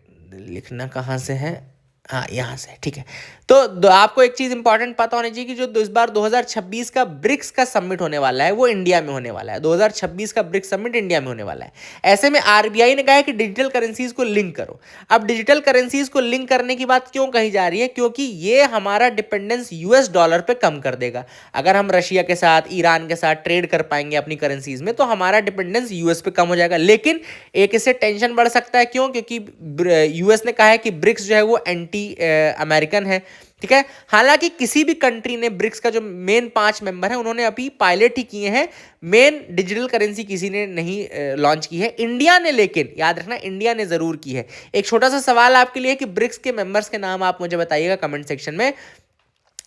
लिखना कहाँ से है, हाँ यहाँ से, ठीक है। तो आपको एक चीज़ इंपॉर्टेंट पता होनी चाहिए कि जो इस बार 2026 का ब्रिक्स का समिट होने वाला है वो इंडिया में होने वाला है। 2026 का ब्रिक्स समिट इंडिया में होने वाला है। ऐसे में आरबीआई ने कहा है कि डिजिटल करेंसीज को लिंक करो। अब डिजिटल करेंसीज को लिंक करने की बात क्यों कही जा रही है? क्योंकि ये हमारा डिपेंडेंस यूएस डॉलर पे कम कर देगा। अगर हम रशिया के साथ, ईरान के साथ ट्रेड कर पाएंगे अपनी करेंसीज में, तो हमारा डिपेंडेंस यूएस पे कम हो जाएगा। लेकिन एक इससे टेंशन बढ़ सकता है। क्यों? क्योंकि यूएस ने कहा है कि ब्रिक्स जो है वो एंटी अमेरिकन है। ठीक है, हालांकि किसी भी कंट्री ने, ब्रिक्स का जो मेन 5 मेंबर है, उन्होंने अभी पायलट ही किए हैं, मेन डिजिटल करेंसी किसी ने नहीं लॉन्च की है। इंडिया ने, लेकिन याद रखना, इंडिया ने जरूर की है। एक छोटा सा सवाल आपके लिए कि ब्रिक्स के मेंबर्स के नाम आप मुझे बताइएगा कमेंट सेक्शन में।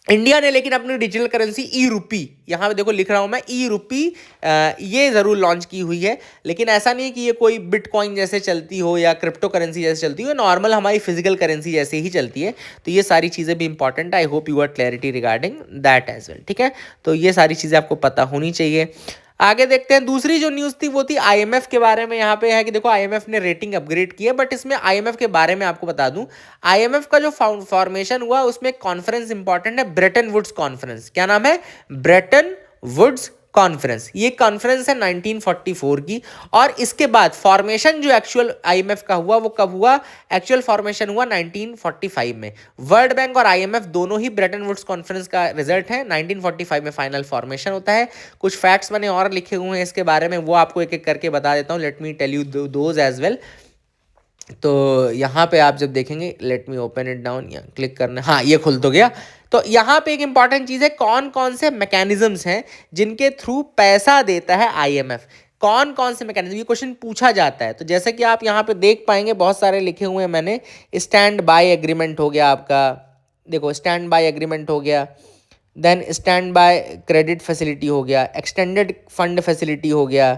इंडिया ने लेकिन अपनी डिजिटल करेंसी ई रुपी, यहाँ पे देखो लिख रहा हूँ मैं, ई रुपी, ये ज़रूर लॉन्च की हुई है। लेकिन ऐसा नहीं कि ये कोई बिटकॉइन जैसे चलती हो या क्रिप्टो करेंसी जैसे चलती हो, नॉर्मल हमारी फिजिकल करेंसी जैसे ही चलती है। तो ये सारी चीज़ें भी इंपॉर्टेंट है। I hope you are clarity regarding that as well. ठीक है, तो ये सारी चीज़ें आपको पता होनी चाहिए। आगे देखते हैं, दूसरी जो न्यूज़ थी वो थी आईएमएफ के बारे में। यहाँ पे है कि देखो आईएमएफ ने रेटिंग अपग्रेड की है, बट इसमें आईएमएफ के बारे में आपको बता दूं, आईएमएफ का जो फॉर्मेशन हुआ उसमें कॉन्फ्रेंस इंपॉर्टेंट है, ब्रेटन वुड्स कॉन्फ्रेंस। क्या नाम है? Bretton Woods conference. ये कॉन्फ्रेंस है 1944 की। और इसके बाद फॉर्मेशन जो एक्चुअल आईएमएफ का हुआ वो कब हुआ? एक्चुअल फॉर्मेशन हुआ 1945 में। वर्ल्ड बैंक और आईएमएफ दोनों ही ब्रेटन वुड्स कॉन्फ्रेंस का रिजल्ट है। 1945 में फाइनल फॉर्मेशन होता है। कुछ फैक्ट्स मैंने और लिखे हुए हैं इसके बारे में, वो आपको एक एक करके बता देता हूँ। Let me tell you those as well. तो यहाँ पे आप जब देखेंगे, let me open it down, यहाँ क्लिक करना, हाँ ये खुल तो गया। तो यहाँ पे एक इंपॉर्टेंट चीज़ है, कौन कौन से मैकेनिज्म्स हैं जिनके थ्रू पैसा देता है आईएमएफ। कौन कौन से मैकेनिज्म, ये क्वेश्चन पूछा जाता है। तो जैसे कि आप यहाँ पे देख पाएंगे, बहुत सारे लिखे हुए हैं मैंने। स्टैंड बाय एग्रीमेंट हो गया आपका, देखो स्टैंड बाय एग्रीमेंट हो गया, then stand by credit facility हो गया, एक्सटेंडेड फंड फैसिलिटी हो गया,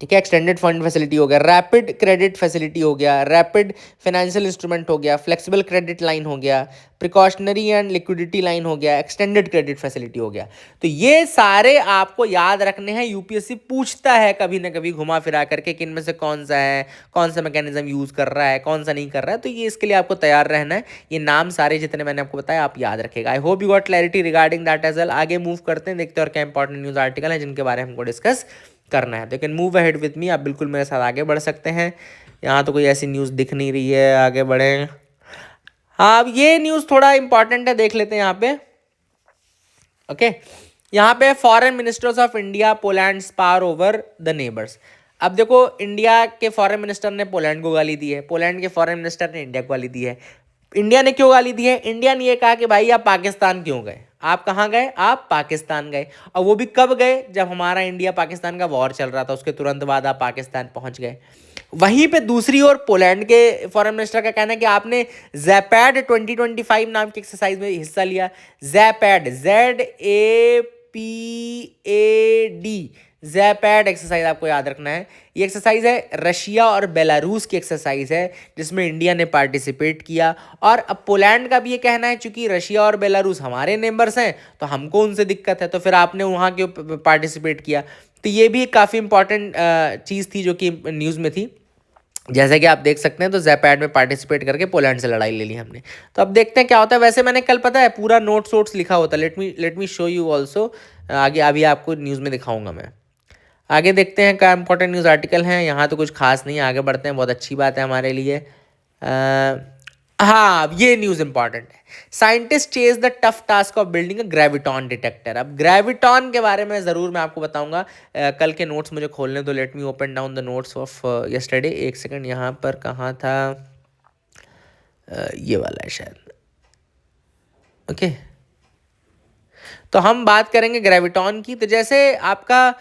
ठीक है, एक्सटेंडेड फंड फैसिलिटी हो गया, रैपिड क्रेडिट फैसिलिटी हो गया, रैपिड फाइनेंशियल इंस्ट्रूमेंट हो गया, फ्लेक्सिबल क्रेडिट लाइन हो गया, प्रिकॉशनरी एंड लिक्विडिटी लाइन हो गया, एक्सटेंडेड क्रेडिट फैसिलिटी हो गया। तो ये सारे आपको याद रखने हैं। यूपीएससी पूछता है कभी ना कभी घुमा फिरा करके कि इनमें से कौन सा है, कौन सा मैकेनिज्म यूज कर रहा है, कौन सा नहीं कर रहा है। तो ये इसके लिए आपको तैयार रहना है। ये नाम सारे जितने मैंने आपको बताया आप याद रखेगा। I hope you got clarity regarding that as well. आगे मूव करते हैं, देखते हैं और क्या इंपॉर्टेंट न्यूज आर्टिकल है जिनके बारे में हमको डिस्कस करना है। तो can move ahead with me, आप बिल्कुल मेरे साथ आगे बढ़ सकते हैं। यहाँ तो कोई ऐसी न्यूज़ दिख नहीं रही है, आगे बढ़ें। हाँ, अब ये न्यूज़ थोड़ा इंपॉर्टेंट है, देख लेते हैं यहाँ पे। ओके, यहाँ पे foreign ministers of India Poland spar over the neighbours. अब देखो, इंडिया के फॉरेन मिनिस्टर ने पोलैंड को गाली दी है, पोलैंड के फॉरेन मिनिस्टर ने इंडिया को गाली दी है। इंडिया ने क्यों गाली दी है? इंडिया ने ये कहा कि भाई आप पाकिस्तान क्यों गए, आप कहाँ गए, आप पाकिस्तान गए। और वो भी कब गए? जब हमारा इंडिया पाकिस्तान का वॉर चल रहा था, उसके तुरंत बाद आप पाकिस्तान पहुंच गए। वहीं पे दूसरी ओर पोलैंड के फॉरेन मिनिस्टर का कहना है कि आपने जैपैड 2025 नाम की एक्सरसाइज में हिस्सा लिया। जैपैड, ZAPAD, ज़ैपैड एक्सरसाइज आपको याद रखना है। ये एक्सरसाइज है रशिया और बेलारूस की एक्सरसाइज है जिसमें इंडिया ने पार्टिसिपेट किया। और अब पोलैंड का भी ये कहना है चूंकि रशिया और बेलारूस हमारे नेबर्स हैं तो हमको उनसे दिक्कत है, तो फिर आपने वहाँ क्यों पार्टिसिपेट किया। तो ये भी काफ़ी इंपॉर्टेंट चीज़ थी जो कि न्यूज़ में थी। जैसे कि आप देख सकते हैं तो ज़ैपैड में पार्टिसिपेट करके पोलैंड से लड़ाई ले ली हमने। तो अब देखते हैं क्या होता है। वैसे मैंने कल पता है पूरा नोट्स वोट्स लिखा होता है, let me show you also. आगे अभी आपको न्यूज़ में दिखाऊंगा मैं। आगे देखते हैं क्या इंपॉर्टेंट न्यूज़ आर्टिकल हैं। यहाँ तो कुछ खास नहीं है, आगे बढ़ते हैं, बहुत अच्छी बात है हमारे लिए। हाँ, ये न्यूज़ इंपॉर्टेंट है। Scientist chase the tough task of building a graviton detector. अब ग्रेविटॉन के बारे में ज़रूर मैं आपको बताऊंगा। कल के नोट्स मुझे खोलने दो। Late me open down the notes of yesterday. एक सेकंड, यहाँ पर कहाँ था? ये वाला है शायद। ओके, तो हम बात करेंगे ग्रेविटॉन की। तो जैसे आपका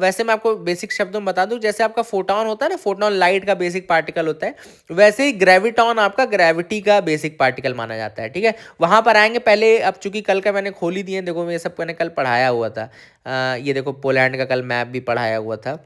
वैसे मैं आपको बेसिक शब्दों में बता दूं, जैसे आपका फोटॉन होता है ना, फोटॉन लाइट का बेसिक पार्टिकल होता है, वैसे ही ग्रेविटॉन आपका ग्रेविटी का बेसिक पार्टिकल माना जाता है। ठीक है, वहां पर आएंगे। पहले अब चूंकि कल का मैंने खोली दिए, देखो ये सब मैंने कल पढ़ाया हुआ था। ये देखो पोलैंड का कल मैप भी पढ़ाया हुआ था।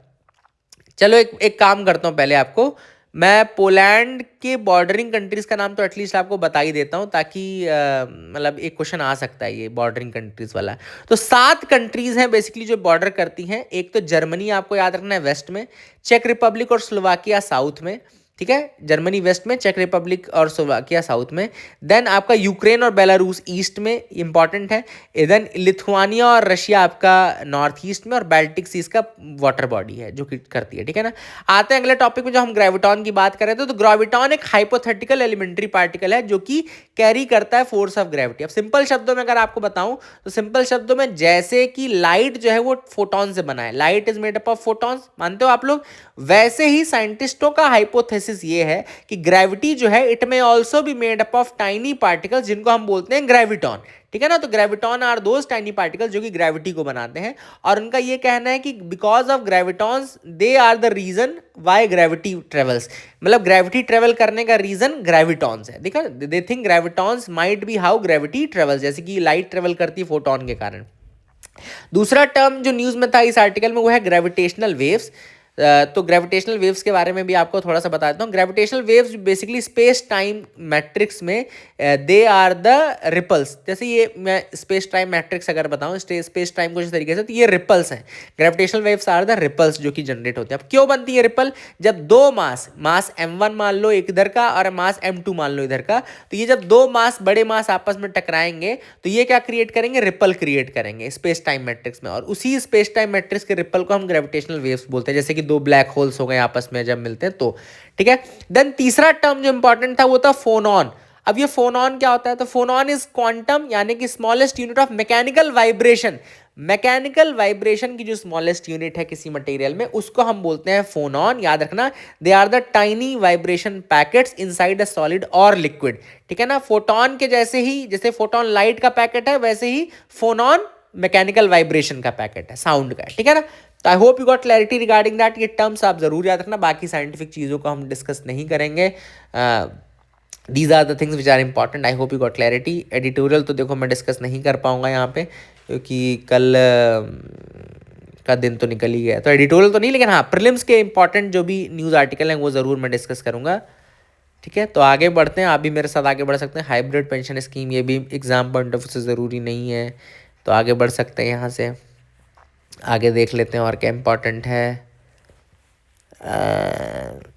चलो एक एक काम करता हूँ, पहले आपको मैं पोलैंड के बॉर्डरिंग कंट्रीज का नाम तो एटलीस्ट आपको बता ही देता हूँ, ताकि मतलब एक क्वेश्चन आ सकता है ये बॉर्डरिंग कंट्रीज वाला। तो 7 कंट्रीज हैं बेसिकली जो बॉर्डर करती हैं। एक तो जर्मनी आपको याद रखना है वेस्ट में, चेक रिपब्लिक और स्लोवाकिया साउथ में। ठीक है, जर्मनी वेस्ट में, चेक रिपब्लिक और स्लोवाकिया साउथ में। देन आपका यूक्रेन और बेलारूस ईस्ट में, इंपॉर्टेंट है। देन लिथुआनिया और रशिया आपका नॉर्थ ईस्ट में, और बाल्टिक सीज का वाटर बॉडी है जो कि करती है। ठीक है ना। आते हैं अगले टॉपिक में, जो हम ग्रेविटॉन की बात कर रहे थे। तो ग्रेविटॉन एक हाइपोथेटिकल एलिमेंट्री पार्टिकल है जो कि कैरी करता है फोर्स ऑफ ग्रेविटी। अब सिंपल शब्दों में अगर आपको बताऊं तो सिंपल शब्दों में, जैसे कि लाइट जो है वो फोटॉन से बना है, light is made up of photons, मानते हो आप लोग? वैसे ही साइंटिस्टों का हाइपोथेसिस ये है कि ग्रेविटी जो है it may also be made up of tiny particles जिनको हम बोलते हैं ग्रेविटॉन। ठीक है ना। तो graviton are those tiny particles जो कि ग्रेविटी को बनाते हैं। और उनका ये कहना है कि because of gravitons they are the reason why gravity travels. मतलब ग्रेविटी ट्रेवल करने का रीजन ग्रेविटॉन्स है। देखा, they think gravitons might be how gravity travels, जैसे कि लाइट ट्रेवल करती है फोटोन के कारण। दूसरा टर्म जो न्यूज़ में था इस आर्टिकल में वो है ग्रेविटेशनल वेव्स। तो ग्रेविटेशनल वेव्स के बारे में भी आपको थोड़ा सा बता देता हूँ। Gravitational waves basically space time matrix में दे आर द रिपल्स। जैसे ये मैं स्पेस टाइम मैट्रिक्स अगर बताऊँ स्पेस टाइम को इस तरीके से, तो ये रिपल्स हैं। Gravitational waves are the ripples जो कि जनरेट होते हैं। अब क्यों बनती है रिपल? जब दो मास m1 मान लो एक इधर का और मास m2 मान लो इधर का, तो ये जब दो मास बड़े मास आपस में टकराएंगे तो ये क्या क्रिएट करेंगे? रिपल क्रिएट करेंगे स्पेस टाइम मैट्रिक्स में। और उसी स्पेस टाइम मैट्रिक्स के रिपल को हम ग्रेविटेशनल वेव्स बोलते हैं, जैसे कि दो ब्लैक होल्स हो गए आपस में जब मिलते हैं तो। ठीक है। देन तीसरा टर्म जो इंपॉर्टेंट था वो था फोनॉन। अब ये फोनॉन क्या होता है? तो फोनॉन इज क्वांटम यानी कि smallest unit of mechanical vibration. Mechanical vibration की जो स्मॉलेस्ट यूनिट है किसी मटेरियल में उसको हम बोलते हैं फोनॉन। याद रखना, they are the tiny vibration packets inside a solid और लिक्विड। ठीक है ना। फोटोन के जैसे ही, जैसे फोटोन लाइट का पैकेट है, वैसे ही फोनॉन मैकेनिकल वाइब्रेशन का पैकेट है, साउंड का। ठीक है ना। तो I hope you got clarity regarding that. ये टर्म्स आप जरूर याद रखना, बाकी साइंटिफिक चीज़ों को हम डिस्कस नहीं करेंगे। These are the things which are important. I hope you got clarity. Editorial तो देखो मैं डिस्कस नहीं कर पाऊंगा यहाँ पे, क्योंकि कल का दिन तो निकल ही गया, तो एडिटोरियल तो नहीं, लेकिन हाँ प्रीलिम्स के इंपॉर्टेंट जो भी न्यूज़ आर्टिकल हैं वो ज़रूर मैं डिस्कस करूँगा। ठीक है, तो आगे बढ़ते हैं। आप भी मेरे साथ आगे बढ़ सकते हैं। हाइब्रिड पेंशन स्कीम, ये भी एग्जाम पॉइंट ऑफ व्यू से ज़रूरी नहीं है, तो आगे बढ़ सकते हैं यहाँ से। आगे देख लेते हैं और क्या इम्पोर्टेंट है।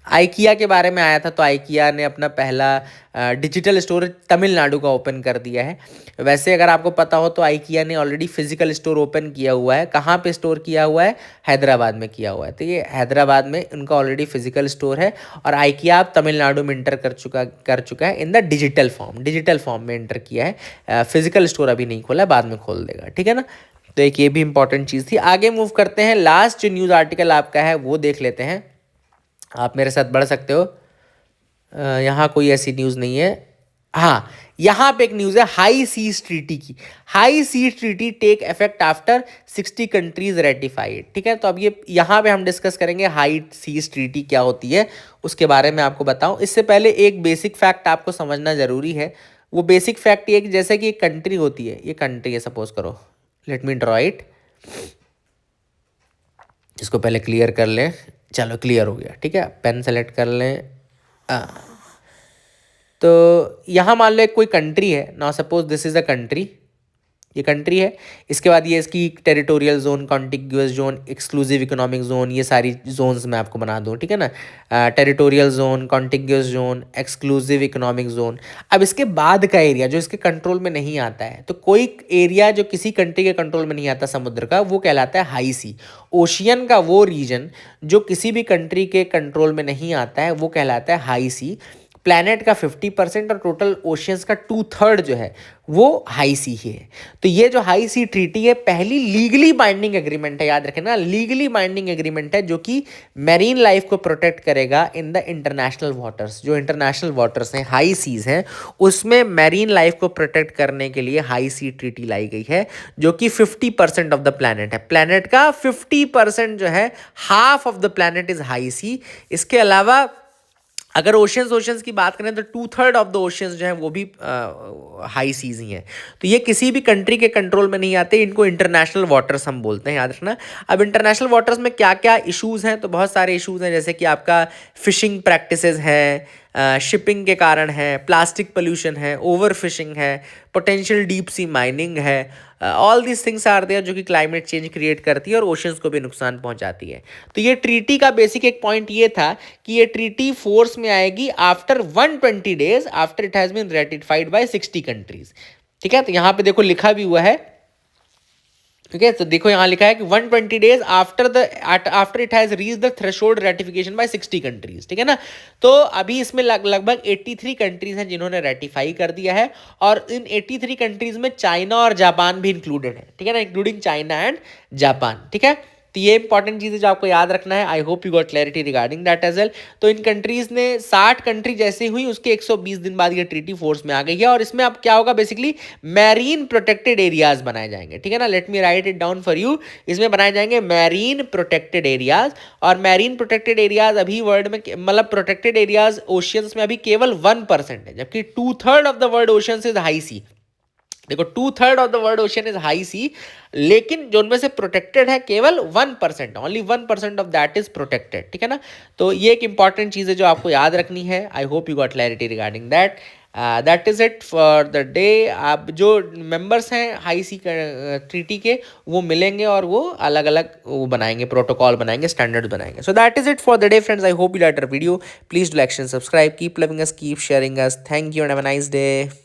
आइकिया के बारे में आया था, तो आइकिया ने अपना पहला डिजिटल स्टोर तमिलनाडु का ओपन कर दिया है। वैसे अगर आपको पता हो तो आइकिया ने ऑलरेडी फिजिकल स्टोर ओपन किया हुआ है। कहाँ पे स्टोर किया हुआ है? हैदराबाद में किया हुआ है। तो ये हैदराबाद में उनका ऑलरेडी फिजिकल स्टोर है। और आइकिया अब तमिलनाडु में इंटर कर चुका है इन द डिजिटल फॉर्म में इंटर किया है। फिजिकल स्टोर अभी नहीं खोला है, बाद में खोल देगा। ठीक है ना। तो एक ये भी इंपॉर्टेंट चीज़ थी। आगे मूव करते हैं। लास्ट जो न्यूज़ आर्टिकल आपका है वो देख लेते हैं। आप मेरे साथ बढ़ सकते हो। यहाँ कोई ऐसी न्यूज़ नहीं है। हाँ, यहाँ पे एक न्यूज़ है हाई सीज ट्रीटी की। High seas treaty take effect after 60 countries ratified. ठीक है, तो अब ये यहाँ पे हम डिस्कस करेंगे हाई सीज ट्रीटी क्या होती है, उसके बारे में आपको बताऊँ। इससे पहले एक बेसिक फैक्ट आपको समझना ज़रूरी है। वो बेसिक फैक्ट ये कि जैसे कि एक कंट्री होती है, ये कंट्री है सपोज करो, लेट मी ड्रॉ इट। इसको पहले क्लियर कर लें। चलो क्लियर हो गया, ठीक है। पेन सेलेक्ट कर लें। तो यहाँ मान लो एक कोई कंट्री है, now suppose this is a country, ये कंट्री है। इसके बाद ये इसकी territorial zone, contiguous zone, exclusive economic zone, ये सारी जोन्स मैं आपको बना दूँ, ठीक है ना। Territorial zone, contiguous zone, exclusive economic zone. अब इसके बाद का एरिया जो इसके कंट्रोल में नहीं आता है, तो कोई एरिया जो किसी कंट्री के कंट्रोल में नहीं आता समुद्र का, वो कहलाता है हाई सी। ओशियन का वो रीजन जो किसी भी कंट्री के कंट्रोल में नहीं आता है, वो कहलाता है हाई सी। प्लैनेट का 50% और टोटल ओशियंस का 2/3 जो है वो हाई सी ही है। तो ये जो हाई सी ट्रीटी है, पहली लीगली बाइंडिंग एग्रीमेंट है, याद रखें ना, लीगली बाइंडिंग एग्रीमेंट है जो कि मैरीन लाइफ को प्रोटेक्ट करेगा इन द इंटरनेशनल वाटर्स। जो इंटरनेशनल वाटर्स हैं, हाई सीज हैं, उसमें मैरीन लाइफ को प्रोटेक्ट करने के लिए हाई सी ट्रीटी लाई गई है, जो कि 50% ऑफ द प्लैनेट है। प्लैनेट का 50% जो है, half of the planet is high sea. इसके अलावा अगर ओशियंस की बात करें तो 2/3 ऑफ द ओशियंस जो है वो भी हाई सीज ही हैं। तो ये किसी भी कंट्री के कंट्रोल में नहीं आते, इनको इंटरनेशनल वाटर्स हम बोलते हैं, याद रखना। अब इंटरनेशनल वाटर्स में क्या क्या इश्यूज़ हैं, तो बहुत सारे इश्यूज़ हैं, जैसे कि आपका फिशिंग प्रैक्टिसेस है, शिपिंग के कारण है, प्लास्टिक पोल्यूशन है, ओवर फिशिंग है, पोटेंशियल डीप सी माइनिंग है। All this things are there जो कि क्लाइमेट चेंज क्रिएट करती है और ओशंस को भी नुकसान पहुंचाती है। तो ये ट्रीटी का बेसिक एक पॉइंट ये था कि ये ट्रीटी फोर्स में आएगी after 120 days after it has been ratified by 60 countries, ठीक है। तो यहाँ पे देखो लिखा भी हुआ है, ठीक है। तो देखो यहाँ लिखा है कि 120 days after it has reach the threshold ratification by 60 countries, ठीक है ना। तो अभी इसमें लगभग 83 कंट्रीज हैं जिन्होंने रेटिफाई कर दिया है, और इन 83 कंट्रीज में चाइना और जापान भी इंक्लूडेड है, ठीक है ना, इंक्लूडिंग चाइना एंड जापान, ठीक है। तो ये इंपॉर्टेंट चीज़ है जो आपको याद रखना है। I hope you got clarity regarding that as well. तो इन कंट्रीज ने 60 कंट्री जैसे हुई उसके 120 दिन बाद ये ट्रीटी फोर्स में आ गई है, और इसमें अब क्या होगा, बेसिकली मैरीन प्रोटेक्टेड एरियाज बनाए जाएंगे, ठीक है ना। Late me write it down for you. इसमें बनाए जाएंगे मैरीन प्रोटेक्टेड एरियाज, और मैरीन प्रोटेक्टेड एरियाज अभी वर्ल्ड में, मतलब प्रोटेक्टेड एरियाज ओशियंस में अभी केवल 1% है, जबकि 2/3 of the world oceans is high sea. देखो 2/3 of the world ocean is high sea, लेकिन जो उनमें से प्रोटेक्टेड है केवल 1%, only 1% of that is protected, ठीक है ना। तो ये एक इंपॉर्टेंट चीज़ है जो आपको याद रखनी है। I hope you got clarity regarding that. That is it for the day. आप जो मेंबर्स हैं हाई सी ट्रीटी के, वो मिलेंगे और वो अलग अलग वो बनाएंगे, प्रोटोकॉल बनाएंगे, स्टैंडर्ड बनाएंगे। So that is it for the day friends. I hope you like our video. Please do like and subscribe, keep loving us, keep sharing us. Thank you and have a nice day.